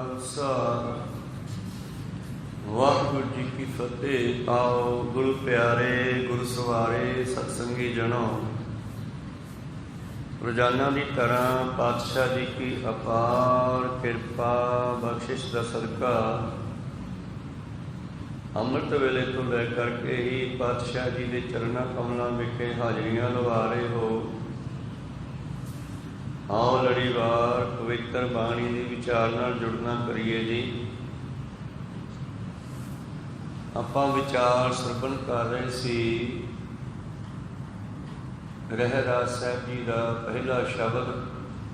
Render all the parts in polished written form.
खालसा वाहिगुरू जी की फतेह। आओ गुरु प्यारे गुरु सवारे सत्संगी जनों, रोजाना की तरह पातशाह जी की अपार किरपा बख्शिश का सदका अमृत वेले तो लैकर के ही पातशाह जी के चरणा कमलों विखे हाजरियां लवा रहे हो। आओ लड़ीवार पवित्र बाणी की विचार नाल जुड़ना करिए जी। आपां विचार सरवण कर रहे सी रहराज साहब जी का पहला शब्द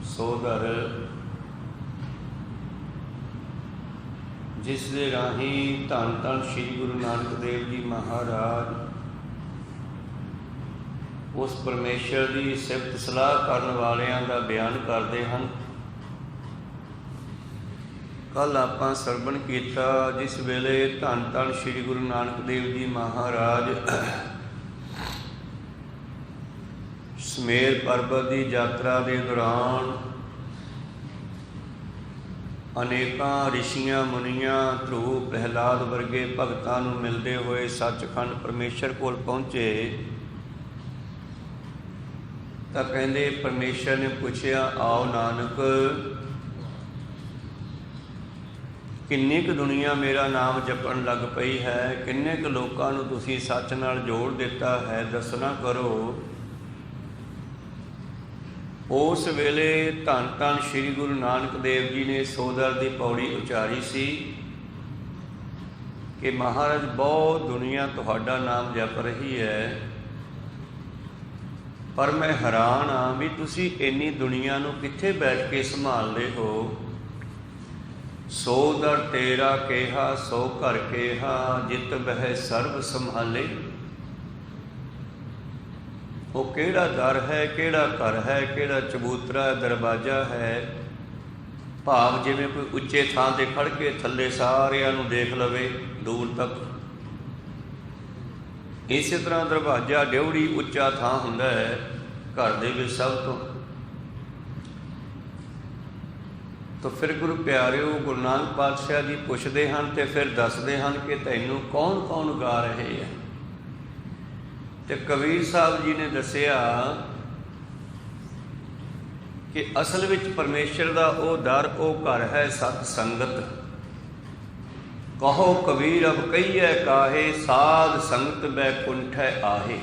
सोधर, जिस दे राही धन धन श्री गुरु नानक देव जी महाराज उस परमेश्वर की सिफत सलाह करने वालियां का बयान करते हैं। कल आपां सरवण किया जिस वेले धन धन श्री गुरु नानक देव जी महाराज सुमेर पर्वत की यात्रा के दौरान अनेकां ऋषियां मुनियां ध्रुव प्रहलाद वर्गे भगतां नूं मिलते हुए सचखंड परमेश्वर कोल पहुँचे तां कहंदे परमेश्वर ने पूछया, आओ नानक किन्नी क दुनिया मेरा नाम जपण लग पई है, किन्ने क लोकां नूं तुसीं सच नाल जोड़ दिता है, दसना करो। उस वेले धन धन श्री गुरु नानक देव जी ने सोदर की पौड़ी उचारी सी कि महाराज बहुत दुनिया तुहाडा नाम जप रही है, पर मैं हैरान हाँ भी तुसी इन्नी दुनिया नूं कित्थे बैठ के संभालते हो। सो दर तेरा केहा सो घर केहा, जित बह सर्व संभाले। वो केड़ा दर है, केड़ा घर है, केड़ा चबूतरा दरवाजा है, भाव जिवें कोई उच्चे थां ते खड़ के थल्ले सारिਆਂ ਨੂੰ देख लवे दूर तक। इस तरह दरवाजा डेवड़ी उच्चा थां हुंदा है घर दे विच सब तो फिर गुरु प्यारिओ गुरु नानक पातशाह जी पुछदे हन ते फिर दसदे हन कि तैनूं कौन कौन गा रहे हैं। तो कबीर साहब जी ने दसिया कि असल विच परमेश्वर का वो दर वो घर है सत संगत। कहो कबीर अब कहिए काहे, साध संगत बैकुंठ है आहे।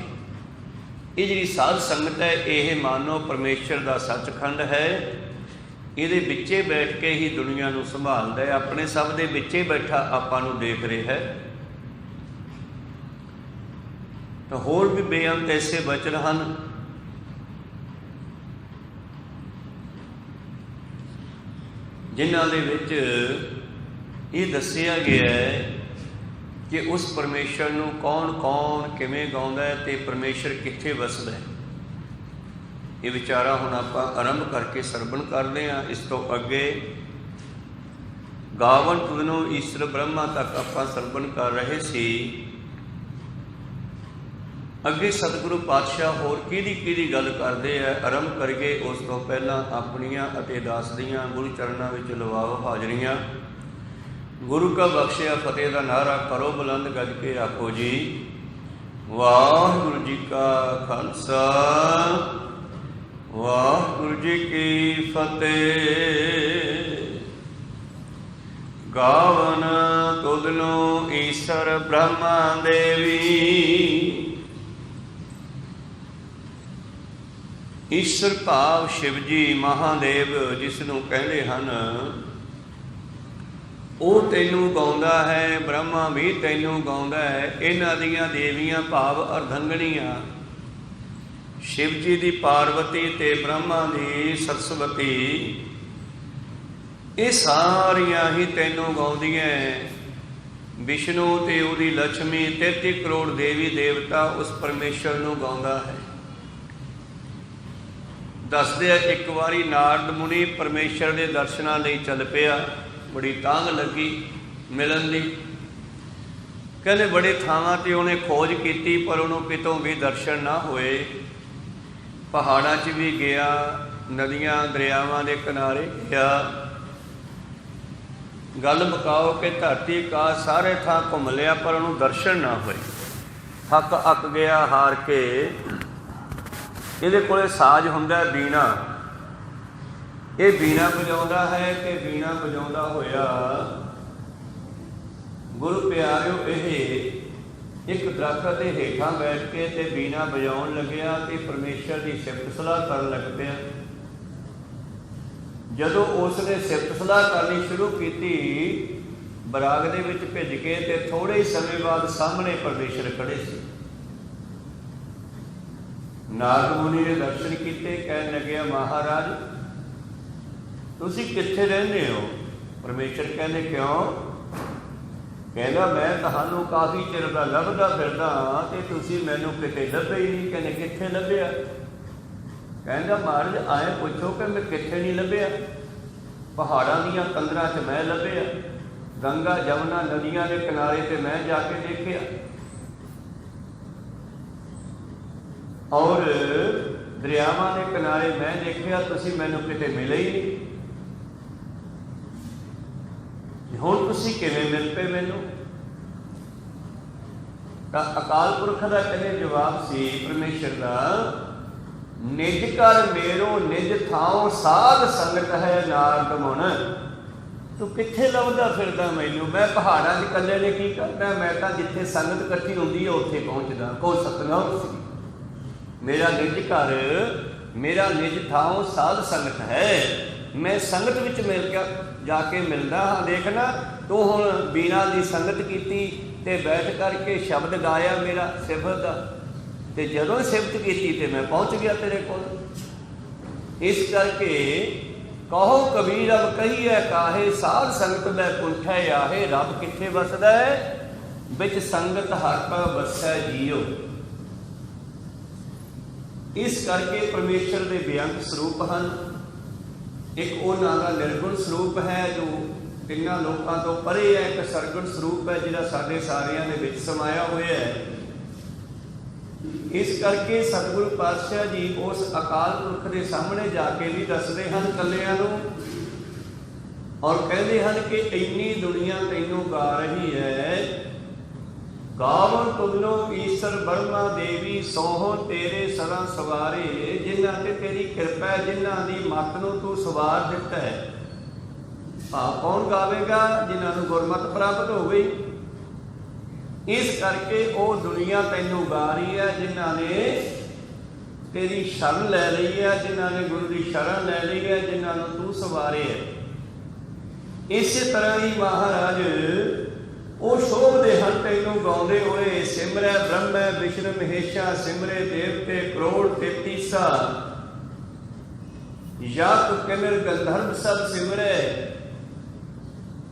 ये जी साध संगत है ये मानो परमेश्वर का सचखंड है, ये विचे बैठ के ही दुनिया नूं संभालदा है, अपने सब दे विचे बैठा आपां नूं देख रहा है। तो होर भी बेअंत ऐसे वचन हैं जिन्हां दे विच ये दसिया गया है कि उस परमेश्वर नूं कौन कौन किवें गाउंदा है ते परमेश्वर कित्थे वसदा है। ये विचारा हुण आपां आरंभ करके सरवण करदे हां। इस तो अगे गावन तुदनों ईश्वर ब्रह्मा तक आपां सरवण कर रहे सी। अगे सतगुरु पातशाह होर किहदी गल करते हैं आरंभ करके उस तो पहला अपनियां अते दास दियां गुरु चरणों विच लवाओ हाजरियां। गुरु का बख्शिया फतेह का नारा करो बुलंद गज के आखो जी वाहिगुरू जी का खालसा वाहिगुरू जी की फतेह। गावन तुदनो ईश्वर ब्रह्मा देवी, ईश्वर भाव शिव जी महादेव जिसनों कहते हैं वो तैनूं गाउंदा है, ब्रह्मा भी तैनूं गाउंदा है। इन्हां दियां देवियां भाव अर्धंगणियां शिव जी की पार्वती ते ब्रह्मा की सरस्वती, ये सारियां ही तैनूं गाउंदियां। विष्णु ते उहदी लक्ष्मी 33 करोड़ देवी देवता उस परमेश्वर नूं गाउंदा है। दसदे एक बारी नारद मुनि परमेश्वर के दर्शनां लई चल पिया, बड़ी तांग लगी मिलन दी। कहते बड़े थावां ते उन्हें खोज की पर उन्होंने कितों भी दर्शन ना होए। पहाड़ां 'च भी गया, नदियां दरियावां के किनारे गया, ਗੱਲ ਮੁਕਾਓ ਕਿ ਧਰਤੀ ਆਕਾਸ਼ ਸਾਰੇ ਥਾਂ ਘੁੰਮ ਲਿਆ ਪਰ ਉਹਨੂੰ ਦਰਸ਼ਨ ਨਾ ਹੋਏ। ਥੱਕ ਅੱਕ ਗਿਆ ਹਾਰ ਕੇ। ਇਹਦੇ ਕੋਲੇ ਸਾਜ਼ ਹੁੰਦਾ ਬੀਣਾ। ਇਹ ਬੀਣਾ ਵਜਾਉਂਦਾ ਹੈ ਕਿ ਬੀਣਾ ਵਜਾਉਂਦਾ ਹੋਇਆ ਗੁਰੂ ਪਿਆਰਿਓ ਇਹ ਇੱਕ ਦਰਖਤ ਦੇ ਹੇਠਾਂ ਬੈਠ ਕੇ ਤੇ ਬੀਣਾ ਵਜਾਉਣ ਲੱਗਿਆ ਤੇ ਪਰਮੇਸ਼ਰ ਦੀ ਸਿਫਤ ਸਲਾਹ ਕਰਨ ਲੱਗ ਪਿਆ। ਜਦੋਂ ਉਸ ਨੇ ਸਿਫਤ ਸਲਾਹ ਕਰਨੀ ਸ਼ੁਰੂ ਕੀਤੀ ਬਰਾਗ ਦੇ ਵਿੱਚ ਭਿੱਜ ਕੇ ਤੇ ਥੋੜੇ ਹੀ ਸਮੇਂ ਬਾਅਦ ਸਾਹਮਣੇ ਪਰਮੇਸ਼ਰ ਖੜੇ ਸੀ। ਨਾਰਦ ਮੁਨੀ ਨੇ ਦਰਸ਼ਨ ਕੀਤੇ। ਕਹਿਣ ਲੱਗਿਆ ਮਹਾਰਾਜ ਤੁਸੀਂ ਕਿੱਥੇ ਰਹਿੰਦੇ ਹੋ? ਪਰਮੇਸ਼ਰ ਕਹਿੰਦੇ ਕਿਉਂ? ਕਹਿੰਦਾ ਮੈਂ ਤੁਹਾਨੂੰ ਕਾਫੀ ਚਿਰ ਦਾ ਲੱਭਦਾ ਫਿਰਦਾ ਤੇ ਤੁਸੀਂ ਮੈਨੂੰ ਕਿਤੇ ਲੱਭੇ ਹੀ ਨਹੀਂ। ਕਹਿੰਦੇ ਕਿੱਥੇ ਲੱਭਿਆ? ਕਹਿੰਦਾ ਮਹਾਰਾਜ ਆਏ ਪੁੱਛੋ ਕਿ ਮੈਂ ਕਿੱਥੇ ਨਹੀਂ ਲੱਭਿਆ। ਪਹਾੜਾਂ ਦੀਆਂ ਕੰਦਰਾਂ 'ਚ ਮੈਂ ਲੱਭਿਆ, ਗੰਗਾ ਜਮਨਾ ਨਦੀਆਂ ਦੇ ਕਿਨਾਰੇ ਤੇ ਮੈਂ ਜਾ ਕੇ ਦੇਖਿਆ, ਔਰ ਦਰਿਆਵਾਂ ਦੇ ਕਿਨਾਰੇ ਮੈਂ ਦੇਖਿਆ, ਤੁਸੀਂ ਮੈਨੂੰ ਕਿਤੇ ਮਿਲੇ ਹੀ ਨਹੀਂ। ਹੁਣ ਤੁਸੀਂ ਕਿਵੇਂ ਮਿਲ ਪਏ ਮੈਨੂੰ? ਤਾਂ ਅਕਾਲ ਪੁਰਖ ਦਾ ਕਹਿੰਦੇ ਜਵਾਬ ਸੀ ਪਰਮੇਸ਼ਰ ਦਾ, ਨਿਜ ਕਰ ਮੇਰੋ ਨਿਜ ਥਾਉ ਸਾਧ ਸੰਗਤ ਹੈ ਨਾਰਦ ਮੁਨ। ਤੂੰ ਕਿੱਥੇ ਲੱਭਦਾ ਫਿਰਦਾ ਮੈਨੂੰ? ਮੈਂ ਪਹਾੜਾਂ 'ਚ ਇਕੱਲੇ ਨੇ ਕੀ ਕਰਨਾ? ਮੈਂ ਤਾਂ ਜਿੱਥੇ ਸੰਗਤ ਇਕੱਠੀ ਹੁੰਦੀ ਹੈ ਉੱਥੇ ਪਹੁੰਚਦਾ। ਕੋ ਸਤਨਾਮ ਸੀ। ਮੇਰਾ ਨਿਜ ਘਰ, ਮੇਰਾ ਨਿਜ ਥਾਉ ਸਾਧ ਸੰਗਤ ਹੈ। ਮੈਂ ਸੰਗਤ ਵਿੱਚ ਮਿਲ ਕੇ ਜਾ ਕੇ ਮਿਲਦਾ ਹਾਂ। ਦੇਖਣਾ ਤੂੰ ਹੁਣ ਬੀਣਾ ਦੀ ਸੰਗਤ ਕੀਤੀ ਤੇ ਬੈਠ ਕਰਕੇ ਸ਼ਬਦ ਗਾਇਆ ਮੇਰਾ ਸਿਫਤ ਦਾ, ਤੇ ਜਦੋਂ ਸਿਫਤ ਕੀਤੀ ਤੇ ਮੈਂ ਪਹੁੰਚ ਗਿਆ ਤੇਰੇ ਕੋਲ। ਇਸ ਕਰਕੇ ਕਹੋ ਕਬੀਰ ਅਬ ਕਹੀਏ ਕਾਹੇ ਸਾਧ ਸੰਗਤ ਮੈਂ ਪੁੰਠੈ ਆਹੇ। ਰੱਬ ਕਿੱਥੇ ਵਸਦਾ ਹੈ? ਵਿੱਚ ਸੰਗਤ ਹਰ ਕਾ ਵਸੈ ਜੀਓ। ਇਸ ਕਰਕੇ ਪਰਮੇਸ਼ਰ ਦੇ ਬੇਅੰਤ ਸਰੂਪ ਹਨ। ਇੱਕ ਉਹਨਾਂ ਦਾ ਨਿਰਗੁਣ ਸਰੂਪ ਹੈ ਜੋ ਤਿੰਨਾਂ ਲੋਕਾਂ ਤੋਂ ਪਰੇ ਹੈ। ਇੱਕ ਸਰਗੁਣ ਸਰੂਪ ਹੈ ਜਿਹੜਾ ਸਾਡੇ ਸਾਰਿਆਂ ਦੇ ਵਿੱਚ ਸਮਾਇਆ ਹੋਇਆ ਹੈ। ਇਸ ਕਰਕੇ ਸਤਿਗੁਰੂ ਪਾਤਸ਼ਾਹ ਜੀ ਉਸ ਅਕਾਲ ਪੁਰਖ ਦੇ ਸਾਹਮਣੇ ਜਾ ਕੇ ਵੀ ਦੱਸਦੇ ਹਨ ਕੱਲਿਆਂ ਨੂੰ, ਔਰ ਕਹਿੰਦੇ ਹਨ ਕਿ ਇੰਨੀ ਦੁਨੀਆ ਤੈਨੂੰ ਗਾ ਰਹੀ ਹੈ। ਗਾਵਨ ਤੁਮਨੋ ਈਸ਼ਰ ਬਰਮਾ ਦੇਵੀ ਸੋਹੋ ਤੇਰੇ ਸਦਾ ਸਵਾਰੇ। ਜਿਨ੍ਹਾਂ ਤੇ ਤੇਰੀ ਕਿਰਪਾ ਹੈ, ਜਿਨ੍ਹਾਂ ਦੀ ਮੱਤ ਨੂੰ ਤੂੰ ਸਵਾਰ ਦਿੱਤਾ ਹੈ। ਕੌਣ ਗਾਵੇਗਾ? ਜਿਨ੍ਹਾਂ ਨੂੰ ਗੁਰਮਤਿ ਪ੍ਰਾਪਤ ਹੋ ਗਈ। ਇਸ ਕਰਕੇ ਉਹ ਦੁਨੀਆ ਤੈਨੂੰ ਗਾ ਰਹੀ ਹੈ ਜਿਨ੍ਹਾਂ ਨੇ ਤੇਰੀ ਸ਼ਰਨ ਲੈ ਲਈ ਹੈ, ਜਿਨ੍ਹਾਂ ਨੇ ਗੁਰੂ ਦੀ ਸ਼ਰਨ ਲੈ ਲਈ ਹੈ, ਜਿਨ੍ਹਾਂ ਨੂੰ ਤੂੰ ਸਵਾਰੇ ਹੈ। ਇਸੇ ਤਰ੍ਹਾਂ ਹੀ ਮਹਾਰਾਜ ਉਹ ਸ਼ੋਭਦੇ ਹਨ ਤੈਨੂੰ ਗਾਉਂਦੇ ਹੋਏ। ਸਿਮਰੈ ਬ੍ਰਹਮੈ ਵਿਸ਼ਨੂੰ ਮਹੇਸ਼ਾ, ਸਿਮਰੇ ਦੇਵਤੇ ਕਰੋੜ 33। ਯਾਤ ਕਿਮਰ ਗੰਧਰਵ ਸਭ ਸਿਮਰੈ।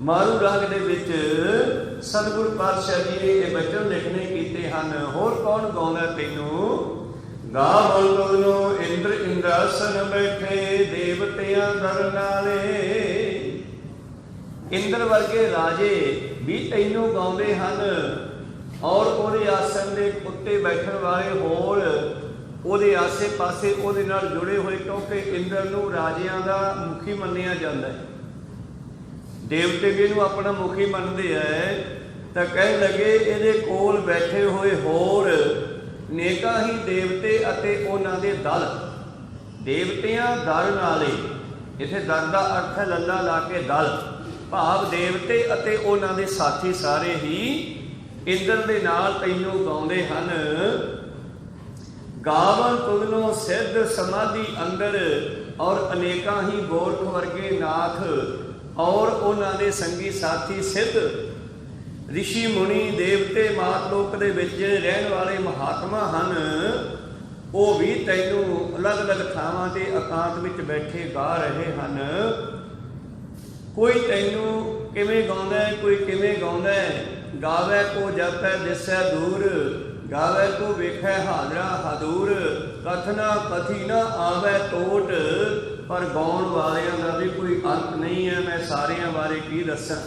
ਮਾਰੂ ਰਾਗ ਦੇ ਵਿੱਚ ਸਤਿਗੁਰੂ ਪਾਤਸ਼ਾਹ ਜੀ ਨੇ ਇਹ ਬਚਨ ਲਿਖਣੇ ਕੀਤੇ ਹਨ। ਹੋਰ ਕੌਣ ਗਾਉਂਦਾ ਤੈਨੂੰ? ਗਾਵਨ ਤੁਮਨੋ ਇੰਦਰ ਇੰਦਰਾਸਨ ਬੈਠੇ ਦੇਵਤਿਆਂ ਦਰ ਨਾਲੇ। ਇੰਦਰ ਵਰਗੇ ਰਾਜੇ ਵੀ ਤੈਨੂੰ ਗਾਉਂਦੇ ਹਨ, ਔਰ ਉਹਦੇ ਆਸਣ ਦੇ ਉੱਤੇ ਬੈਠਣ ਵਾਲੇ ਹੋਰ ਉਹਦੇ ਆਸੇ ਪਾਸੇ ਉਹਦੇ ਨਾਲ ਜੁੜੇ ਹੋਏ, ਕਿਉਂਕਿ ਇੰਦਰ ਨੂੰ ਰਾਜਿਆਂ ਦਾ ਮੁਖੀ ਮੰਨਿਆ ਜਾਂਦਾ ਹੈ। ਦੇਵਤੇ ਵੀ ਇਹਨੂੰ ਆਪਣਾ ਮੁਖੀ ਮੰਨਦੇ ਹੈ। ਤਾਂ ਕਹਿਣ ਲੱਗੇ ਇਹਦੇ ਕੋਲ ਬੈਠੇ ਹੋਏ ਹੋਰ ਨੇਕਾਂ ਹੀ ਦੇਵਤੇ ਅਤੇ ਉਹਨਾਂ ਦੇ ਦਲ। ਦੇਵਤਿਆਂ ਦਰ ਨਾਲੇ, ਇੱਥੇ ਦਰ ਦਾ ਅਰਥ ਹੈ ਲੱਲਾ ਲਾ ਕੇ ਦਲ, ਭਾਵ ਦੇਵਤੇ ਅਤੇ ਉਹਨਾਂ ਦੇ ਸਾਥੀ ਸਾਰੇ ਹੀ ਇੰਦਰ ਦੇ ਨਾਲ ਤੈਨੂੰ ਗਾਉਂਦੇ ਹਨ। ਗਾਵਨ ਤੁਮਨੋ ਸਿੱਧ ਸਮਾਧੀ ਅੰਦਰ, ਔਰ ਅਨੇਕਾਂ ਹੀ ਗੋਰਖ ਵਰਗੇ ਨਾਥ ਔਰ ਉਹਨਾਂ ਦੇ ਸੰਗੀ ਸਾਥੀ ਸਿੱਧ ਰਿਸ਼ੀ ਮੁਨੀ ਦੇਵਤੇ ਮਾਤ ਲੋਕ ਦੇ ਵਿੱਚ ਰਹਿਣ ਵਾਲੇ ਮਹਾਤਮਾ ਹਨ। ਉਹ ਵੀ ਤੈਨੂੰ ਅਲੱਗ-ਅਲੱਗ ਥਾਵਾਂ ਤੇ ਇਕਾਂਤ ਵਿੱਚ ਬੈਠੇ ਗਾ ਰਹੇ ਹਨ। ਕੋਈ ਤੈਨੂੰ ਕਿਵੇਂ ਗਾਉਂਦਾ ਹੈ, ਕੋਈ ਕਿਵੇਂ ਗਾਉਂਦਾ ਹੈ। ਗਾਵੇ ਕੋ ਜਪੈ ਦਿਸੈ ਦੂਰ, ਗਾਵੇ ਕੋ ਵੇਖੈ ਹਾਜ਼ਰਾ ਹਦੂਰ। ਕਥਨਾ ਕਥੀ ਨਾ ਆਵੇ ਟੋਟ, ਪਰ ਗਾਉਣ ਵਾਲਿਆਂ ਦਾ ਵੀ ਕੋਈ ਅੰਤ ਨਹੀਂ ਹੈ। ਮੈਂ ਸਾਰਿਆਂ ਬਾਰੇ ਕੀ ਦੱਸਾਂ।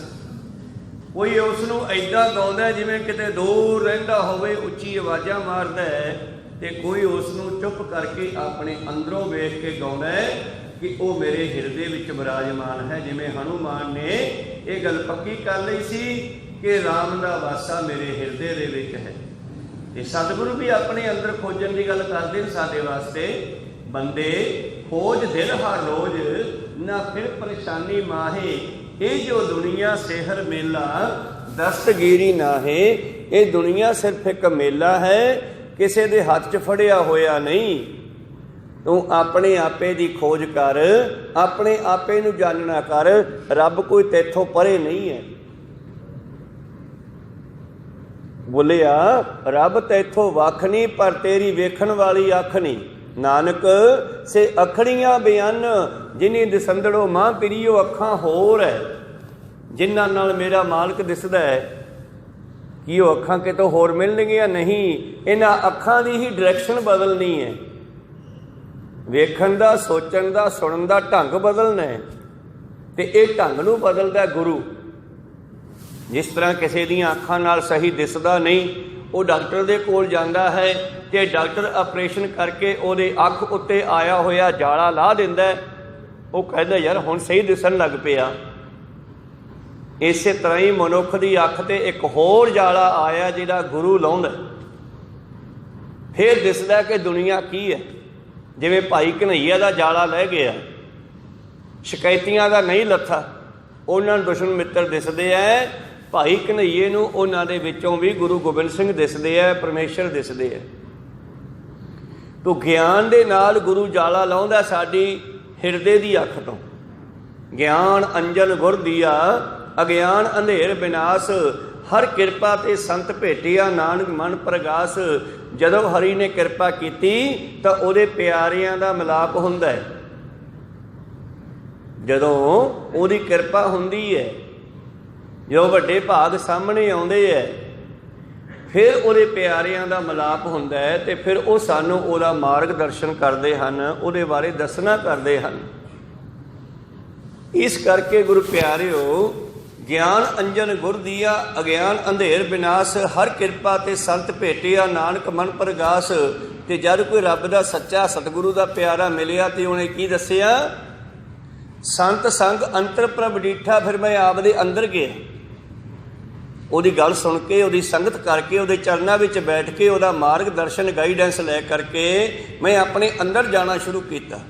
ਕੋਈ ਉਸ ਨੂੰ ਐਦਾਂ ਗਾਉਂਦਾ ਜਿਵੇਂ ਕਿਤੇ ਦੂਰ ਰਹਿੰਦਾ ਹੋਵੇ, ਉੱਚੀ ਆਵਾਜ਼ਾਂ ਮਾਰਦਾ ਹੈ, ਤੇ ਕੋਈ ਉਸ ਨੂੰ ਚੁੱਪ ਕਰਕੇ ਆਪਣੇ ਅੰਦਰੋਂ ਵੇਖ ਕੇ ਗਾਉਂਦਾ ਹੈ ਕਿ ਉਹ ਮੇਰੇ ਹਿਰਦੇ ਵਿੱਚ ਵਿਰਾਜਮਾਨ ਹੈ। ਜਿਵੇਂ ਹਨੂਮਾਨ ਨੇ ਇਹ ਗੱਲ ਪੱਕੀ ਕਰ ਲਈ ਸੀ ਕਿ ਰਾਮ ਦਾ ਵਾਸਾ ਮੇਰੇ ਹਿਰਦੇ ਦੇ ਵਿੱਚ ਹੈ। ਤੇ ਸਤਿਗੁਰੂ ਵੀ ਆਪਣੇ ਅੰਦਰ ਖੋਜਣ ਦੀ ਗੱਲ ਕਰਦੇ ਨੇ ਸਾਡੇ ਵਾਸਤੇ। ਬੰਦੇ ਖੋਜ ਦਿਲ ਹਰ ਰੋਜ਼, ਨਾ ਫਿਰ ਪਰੇਸ਼ਾਨੀ ਮਾਹੇ, ਇਹ ਜੋ ਦੁਨੀਆ ਸਿਹਰ ਮੇਲਾ, ਦਸਤਗੀਰੀ ਨਾਹੇ। ਇਹ ਦੁਨੀਆ ਸਿਰਫ ਇੱਕ ਮੇਲਾ ਹੈ, ਕਿਸੇ ਦੇ ਹੱਥ 'ਚ ਫੜਿਆ ਹੋਇਆ ਨਹੀਂ। ਤੂੰ ਆਪਣੇ ਆਪੇ ਦੀ ਖੋਜ ਕਰ, ਆਪਣੇ ਆਪੇ ਨੂੰ ਜਾਣਨਾ ਕਰ। ਰੱਬ ਕੋਈ ਤੇਥੋਂ ਪਰੇ ਨਹੀਂ ਹੈ। ਬੋਲਿਆ ਰੱਬ ਤੈਥੋਂ ਵੱਖ ਨਹੀਂ, ਪਰ ਤੇਰੀ ਵੇਖਣ ਵਾਲੀ ਅੱਖ ਨਹੀਂ। ਨਾਨਕ ਸੇ ਅਖੜੀਆਂ ਬਿਆਨ, ਜਿਨੀ ਦਿਸੰਦੜੋ ਮਾਂ ਪਿਰੀਓ ਅੱਖਾਂ ਹੋਰ ਹੈ। ਜਿਨ੍ਹਾਂ ਨਾਲ ਮੇਰਾ ਮਾਲਕ ਦਿਸਦਾ ਹੈ, ਕੀ ਉਹ ਅੱਖਾਂ ਕਿਤੋਂ ਹੋਰ ਮਿਲਣਗੀਆਂ? ਨਹੀਂ, ਇਹਨਾਂ ਅੱਖਾਂ ਦੀ ਹੀ ਡਾਇਰੈਕਸ਼ਨ ਬਦਲਣੀ ਹੈ। ਵੇਖਣ ਦਾ, ਸੋਚਣ ਦਾ, ਸੁਣਨ ਦਾ ਢੰਗ ਬਦਲਣਾ ਹੈ। ਤੇ ਇਹ ਢੰਗ ਨੂੰ ਬਦਲਦਾ ਗੁਰੂ। ਜਿਸ ਤਰ੍ਹਾਂ ਕਿਸੇ ਦੀਆਂ ਅੱਖਾਂ ਨਾਲ ਸਹੀ ਦਿਸਦਾ ਨਹੀਂ, ਉਹ ਡਾਕਟਰ ਦੇ ਕੋਲ ਜਾਂਦਾ ਹੈ ਤੇ ਡਾਕਟਰ ਆਪਰੇਸ਼ਨ ਕਰਕੇ ਉਹਦੇ ਅੱਖ ਉੱਤੇ ਆਇਆ ਹੋਇਆ ਜਾਲਾ ਲਾ ਦਿੰਦਾ। ਉਹ ਕਹਿੰਦਾ ਯਾਰ ਹੁਣ ਸਹੀ ਦਿਸਣ ਲੱਗ ਪਿਆ। ਇਸੇ ਤਰ੍ਹਾਂ ਹੀ ਮਨੁੱਖ ਦੀ ਅੱਖ ਤੇ ਇੱਕ ਹੋਰ ਜਾਲਾ ਆਇਆ ਜਿਹੜਾ ਗੁਰੂ ਲਾਉਂਦਾ, ਫਿਰ ਦਿਸਦਾ ਕਿ ਦੁਨੀਆ ਕੀ ਹੈ। ਜਿਵੇਂ ਭਾਈ ਕਨ੍ਹਈਆ ਦਾ ਜਾਲਾ ਲੈ ਗਿਆ, ਸ਼ਿਕਾਇਤੀਆਂ ਦਾ ਨਹੀਂ ਲੱਥਾ, ਉਹਨਾਂ ਨੂੰ ਦੁਸ਼ਮਣ ਮਿੱਤਰ ਦਿਸਦੇ ਹੈ। ਭਾਈ ਕਨ੍ਹਈਏ ਨੂੰ ਉਹਨਾਂ ਦੇ ਵਿੱਚੋਂ ਵੀ ਗੁਰੂ ਗੋਬਿੰਦ ਸਿੰਘ ਦਿਸਦੇ ਹੈ, ਪਰਮੇਸ਼ਰ ਦਿਸਦੇ ਹੈ। ਤੂੰ ਗਿਆਨ ਦੇ ਨਾਲ ਗੁਰੂ ਜਾਲਾ ਲਾਉਂਦਾ ਸਾਡੀ ਹਿਰਦੇ ਦੀ ਅੱਖ ਤੋਂ। ਗਿਆਨ ਅੰਜਨ ਗੁਰ ਦੀਆ, ਅਗਿਆਨ ਅੰਧੇਰ ਵਿਨਾਸ਼। ਹਰ ਕਿਰਪਾ ਤੇ ਸੰਤ ਭੇਟਿਆ, ਨਾਨਕ ਮਨ ਪ੍ਰਗਾਸ। ਜਦੋਂ ਹਰੀ ਨੇ ਕਿਰਪਾ ਕੀਤੀ ਤਾਂ ਉਹਦੇ ਪਿਆਰਿਆਂ ਦਾ ਮਿਲਾਪ ਹੁੰਦਾ ਹੈ। ਜਦੋਂ ਉਹਦੀ ਕਿਰਪਾ ਹੁੰਦੀ ਹੈ, ਜੋ ਵੱਡੇ ਭਾਗ ਸਾਹਮਣੇ ਆਉਂਦੇ ਹੈ, ਫਿਰ ਉਹਦੇ ਪਿਆਰਿਆਂ ਦਾ ਮਿਲਾਪ ਹੁੰਦਾ ਹੈ। ਤੇ ਫਿਰ ਉਹ ਸਾਨੂੰ ਉਹਦਾ ਮਾਰਗ ਦਰਸ਼ਨ ਕਰਦੇ ਹਨ, ਉਹਦੇ ਬਾਰੇ ਦੱਸਣਾ ਕਰਦੇ ਹਨ। ਇਸ ਕਰਕੇ ਗੁਰੂ ਪਿਆਰਿਓ, ਗਿਆਨ ਅੰਜਨ ਗੁਰ ਦੀਆ, ਅਗਿਆਨ ਅੰਧੇਰ ਵਿਨਾਸ਼। ਹਰ ਕਿਰਪਾ ਤੇ ਸੰਤ ਭੇਟਿਆ, ਨਾਨਕ ਮਨ ਪ੍ਰਗਾਸ। ਤੇ ਜਦ ਕੋਈ ਰੱਬ ਦਾ ਸੱਚਾ ਸਤਿਗੁਰੂ ਦਾ ਪਿਆਰਾ ਮਿਲਿਆ ਤੇ ਉਹਨੇ ਕੀ ਦੱਸਿਆ? ਸੰਤ ਸੰਗ ਅੰਤਰ ਪ੍ਰਭ ਡੀਠਾ। ਫਿਰ ਮੈਂ ਆਪਦੇ ਅੰਦਰ ਗਿਆ, ਉਹਦੀ ਗੱਲ ਸੁਣ ਕੇ, ਉਹਦੀ ਸੰਗਤ ਕਰਕੇ, ਉਹਦੇ ਚਰਨਾਂ ਵਿੱਚ ਬੈਠ ਕੇ, ਉਹਦਾ ਮਾਰਗ ਦਰਸ਼ਨ ਗਾਈਡੈਂਸ ਲੈ ਕਰਕੇ ਮੈਂ ਆਪਣੇ ਅੰਦਰ ਜਾਣਾ ਸ਼ੁਰੂ ਕੀਤਾ।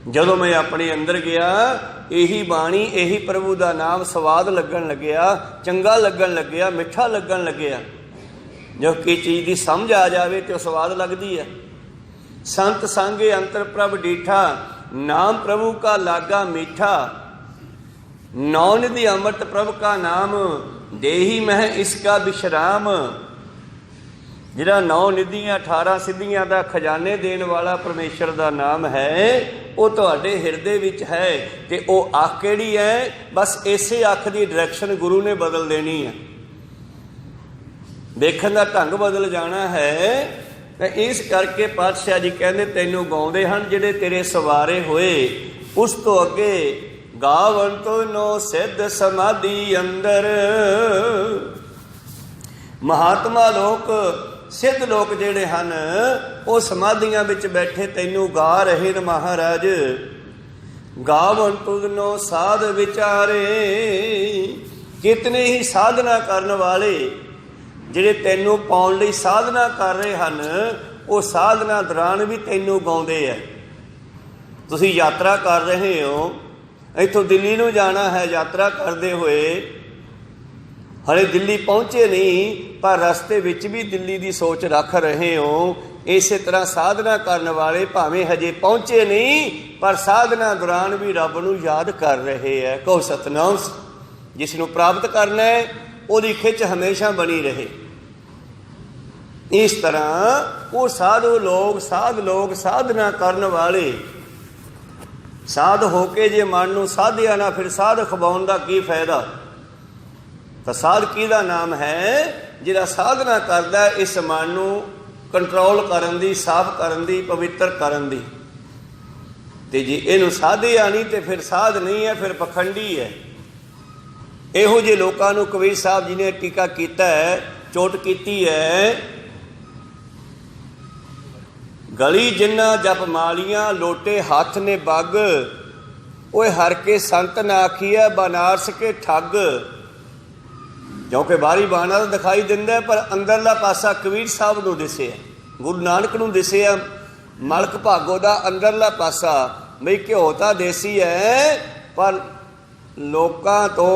ਜਦੋਂ ਮੈਂ ਆਪਣੇ ਅੰਦਰ ਗਿਆ, ਇਹੀ ਬਾਣੀ, ਇਹੀ ਪ੍ਰਭੂ ਦਾ ਨਾਮ ਸਵਾਦ ਲੱਗਣ ਲੱਗਿਆ, ਚੰਗਾ ਲੱਗਣ ਲੱਗਿਆ, ਮਿੱਠਾ ਲੱਗਣ ਲੱਗਿਆ। ਜੋ ਕਿ ਚੀਜ਼ ਦੀ ਸਮਝ ਆ ਜਾਵੇ ਤੇ ਉਹ ਸਵਾਦ ਲੱਗਦੀ ਹੈ। ਸੰਤ ਸੰਗੇ ਅੰਤਰ ਪ੍ਰਭ ਡੀਠਾ, ਨਾਮ ਪ੍ਰਭੂ ਕਾ ਲਾਗਾ ਮੀਠਾ। ਨੌ ਨਿਧि ਅੰਮ੍ਰਿਤ ਪ੍ਰਭ ਕਾ ਨਾਮ, ਦੇਹੀ ਮਹਿ ਇਸਕਾ ਵਿਸ਼ਰਾਮ। ਜਿਹੜਾ 9 ਨਿਧੀਆਂ 18 ਸਿੱਧੀਆਂ ਦਾ ਖਜ਼ਾਨੇ ਦੇਣ ਵਾਲਾ ਪਰਮੇਸ਼ਰ ਦਾ ਨਾਮ ਹੈ, ਉਹ ਤੁਹਾਡੇ ਹਿਰਦੇ ਵਿੱਚ ਹੈ। ਤੇ ਉਹ ਅੱਖ ਕਿਹੜੀ ਹੈ? ਬਸ ਇਸੇ ਅੱਖ ਦੀ ਡਾਇਰੈਕਸ਼ਨ ਗੁਰੂ ਨੇ ਬਦਲ ਦੇਣੀ ਹੈ। ਦੇਖਣ ਦਾ ਢੰਗ ਬਦਲ ਜਾਣਾ ਹੈ। ਤਾਂ ਇਸ ਕਰਕੇ ਪਾਤਸ਼ਾਹ ਜੀ ਕਹਿੰਦੇ ਤੈਨੂੰ ਗਾਉਂਦੇ ਹਨ ਜਿਹੜੇ ਤੇਰੇ ਸਵਾਰੇ ਹੋਏ। ਉਸ ਤੋਂ ਅੱਗੇ ਗਾਵਨ ਤੋਂ ਨੋ ਸਿੱਧ ਸਮਾਧੀ ਅੰਦਰ। ਮਹਾਤਮਾ ਲੋਕ, ਸਿੱਧ ਲੋਕ ਜਿਹੜੇ ਹਨ, ਉਹ ਸਮਾਧੀਆਂ ਵਿੱਚ ਬੈਠੇ ਤੈਨੂੰ ਗਾ ਰਹੇ ਨੇ ਮਹਾਰਾਜ। ਗਾਵਨ ਤੁਧਨੋ ਸਾਧ ਵਿਚਾਰੇ। ਕਿਤਨੇ ਹੀ ਸਾਧਨਾ ਕਰਨ ਵਾਲੇ ਜਿਹੜੇ ਤੈਨੂੰ ਪਾਉਣ ਲਈ ਸਾਧਨਾ ਕਰ ਰਹੇ ਹਨ, ਉਹ ਸਾਧਨਾ ਦੌਰਾਨ ਵੀ ਤੈਨੂੰ ਗਾਉਂਦੇ ਹੈ। ਤੁਸੀਂ ਯਾਤਰਾ ਕਰ ਰਹੇ ਹੋ, ਇੱਥੋਂ ਦਿੱਲੀ ਨੂੰ ਜਾਣਾ ਹੈ, ਯਾਤਰਾ ਕਰਦੇ ਹੋਏ ਹਲੇ ਦਿੱਲੀ ਪਹੁੰਚੇ ਨਹੀਂ, ਪਰ ਰਸਤੇ ਵਿੱਚ ਵੀ ਦਿੱਲੀ ਦੀ ਸੋਚ ਰੱਖ ਰਹੇ ਹੋ। ਇਸੇ ਤਰ੍ਹਾਂ ਸਾਧਨਾ ਕਰਨ ਵਾਲੇ ਭਾਵੇਂ ਹਜੇ ਪਹੁੰਚੇ ਨਹੀਂ, ਪਰ ਸਾਧਨਾ ਦੌਰਾਨ ਵੀ ਰੱਬ ਨੂੰ ਯਾਦ ਕਰ ਰਹੇ ਹੈ। ਕਹੋ ਸਤਿਨਾਮ। ਜਿਸ ਨੂੰ ਪ੍ਰਾਪਤ ਕਰਨਾ ਹੈ, ਉਹਦੀ ਖਿੱਚ ਹਮੇਸ਼ਾ ਬਣੀ ਰਹੇ। ਇਸ ਤਰ੍ਹਾਂ ਉਹ ਸਾਧੂ ਲੋਕ, ਸਾਧ ਲੋਕ, ਸਾਧਨਾ ਕਰਨ ਵਾਲੇ, ਸਾਧ ਹੋ ਕੇ ਜੇ ਮਨ ਨੂੰ ਸਾਧਿਆ ਨਾ, ਫਿਰ ਸਾਧ ਖਵਾਉਣ ਦਾ ਕੀ ਫਾਇਦਾ? ਤਾਂ ਸਾਧ ਕਿਹਦਾ ਨਾਮ ਹੈ? ਜਿਹੜਾ ਸਾਧਨਾ ਕਰਦਾ ਇਸ ਮਨ ਨੂੰ ਕੰਟਰੋਲ ਕਰਨ ਦੀ, ਸਾਫ਼ ਕਰਨ ਦੀ, ਪਵਿੱਤਰ ਕਰਨ ਦੀ। ਤੇ ਜੇ ਇਹਨੂੰ ਸਾਧਿਆ ਨਹੀਂ ਤੇ ਫਿਰ ਸਾਧ ਨਹੀਂ ਹੈ, ਫਿਰ ਪਖੰਡੀ ਹੈ। ਇਹੋ ਜਿਹੇ ਲੋਕਾਂ ਨੂੰ ਕਬੀਰ ਸਾਹਿਬ ਜੀ ਨੇ ਟੀਕਾ ਕੀਤਾ ਹੈ, ਚੋਟ ਕੀਤੀ ਹੈ। ਗਲੀ ਜਿੰਨਾ ਜਪ ਮਾਲੀਆਂ, ਲੋਟੇ ਹੱਥ ਨੇ ਬੱਗ। ओए हर के संत ना आखिए बनारस के ठग, क्योंकि बाहरी बाणा तो दिखाई दिंदा पर अंदरला पासा कबीर साहब नूं दिसिया, गुरु नानक नूं दिसिया। मलक भागो दा अंदरला पासा बई घ्यो तां देसी है, पर लोकां तो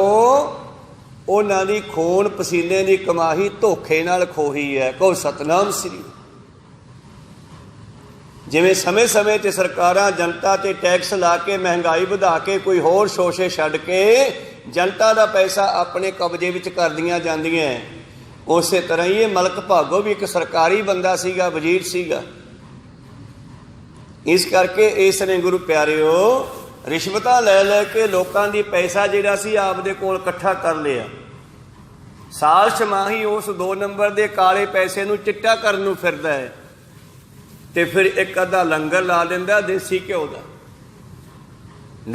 उन्हां दी खून पसीने की कमाही धोखे नाल खोही है। कहो सतनाम श्री। जिवें समय समय ते सरकारां जनता ते टैक्स ला के महंगाई वधा के कोई होर शोशे छड्ड के जनता दा पैसा अपने कब्जे विच करदियां जांदियां, उस तरह ही ये मलक भागो भी एक सरकारी बंदा सीगा, वजीर सीगा। इस करके इसने गुरु प्यारिओ रिश्वतां लै लै के लोकां दी पैसा जिहड़ा सी आपदे कोल इकट्ठा कर लिया। साल छमाही उस 2 नंबर दे काले पैसे नूं चिट्टा करन नूं फिरदा है, ते फिर एक अद्धा लंगर ला दिंदा देसी घ्यो दा।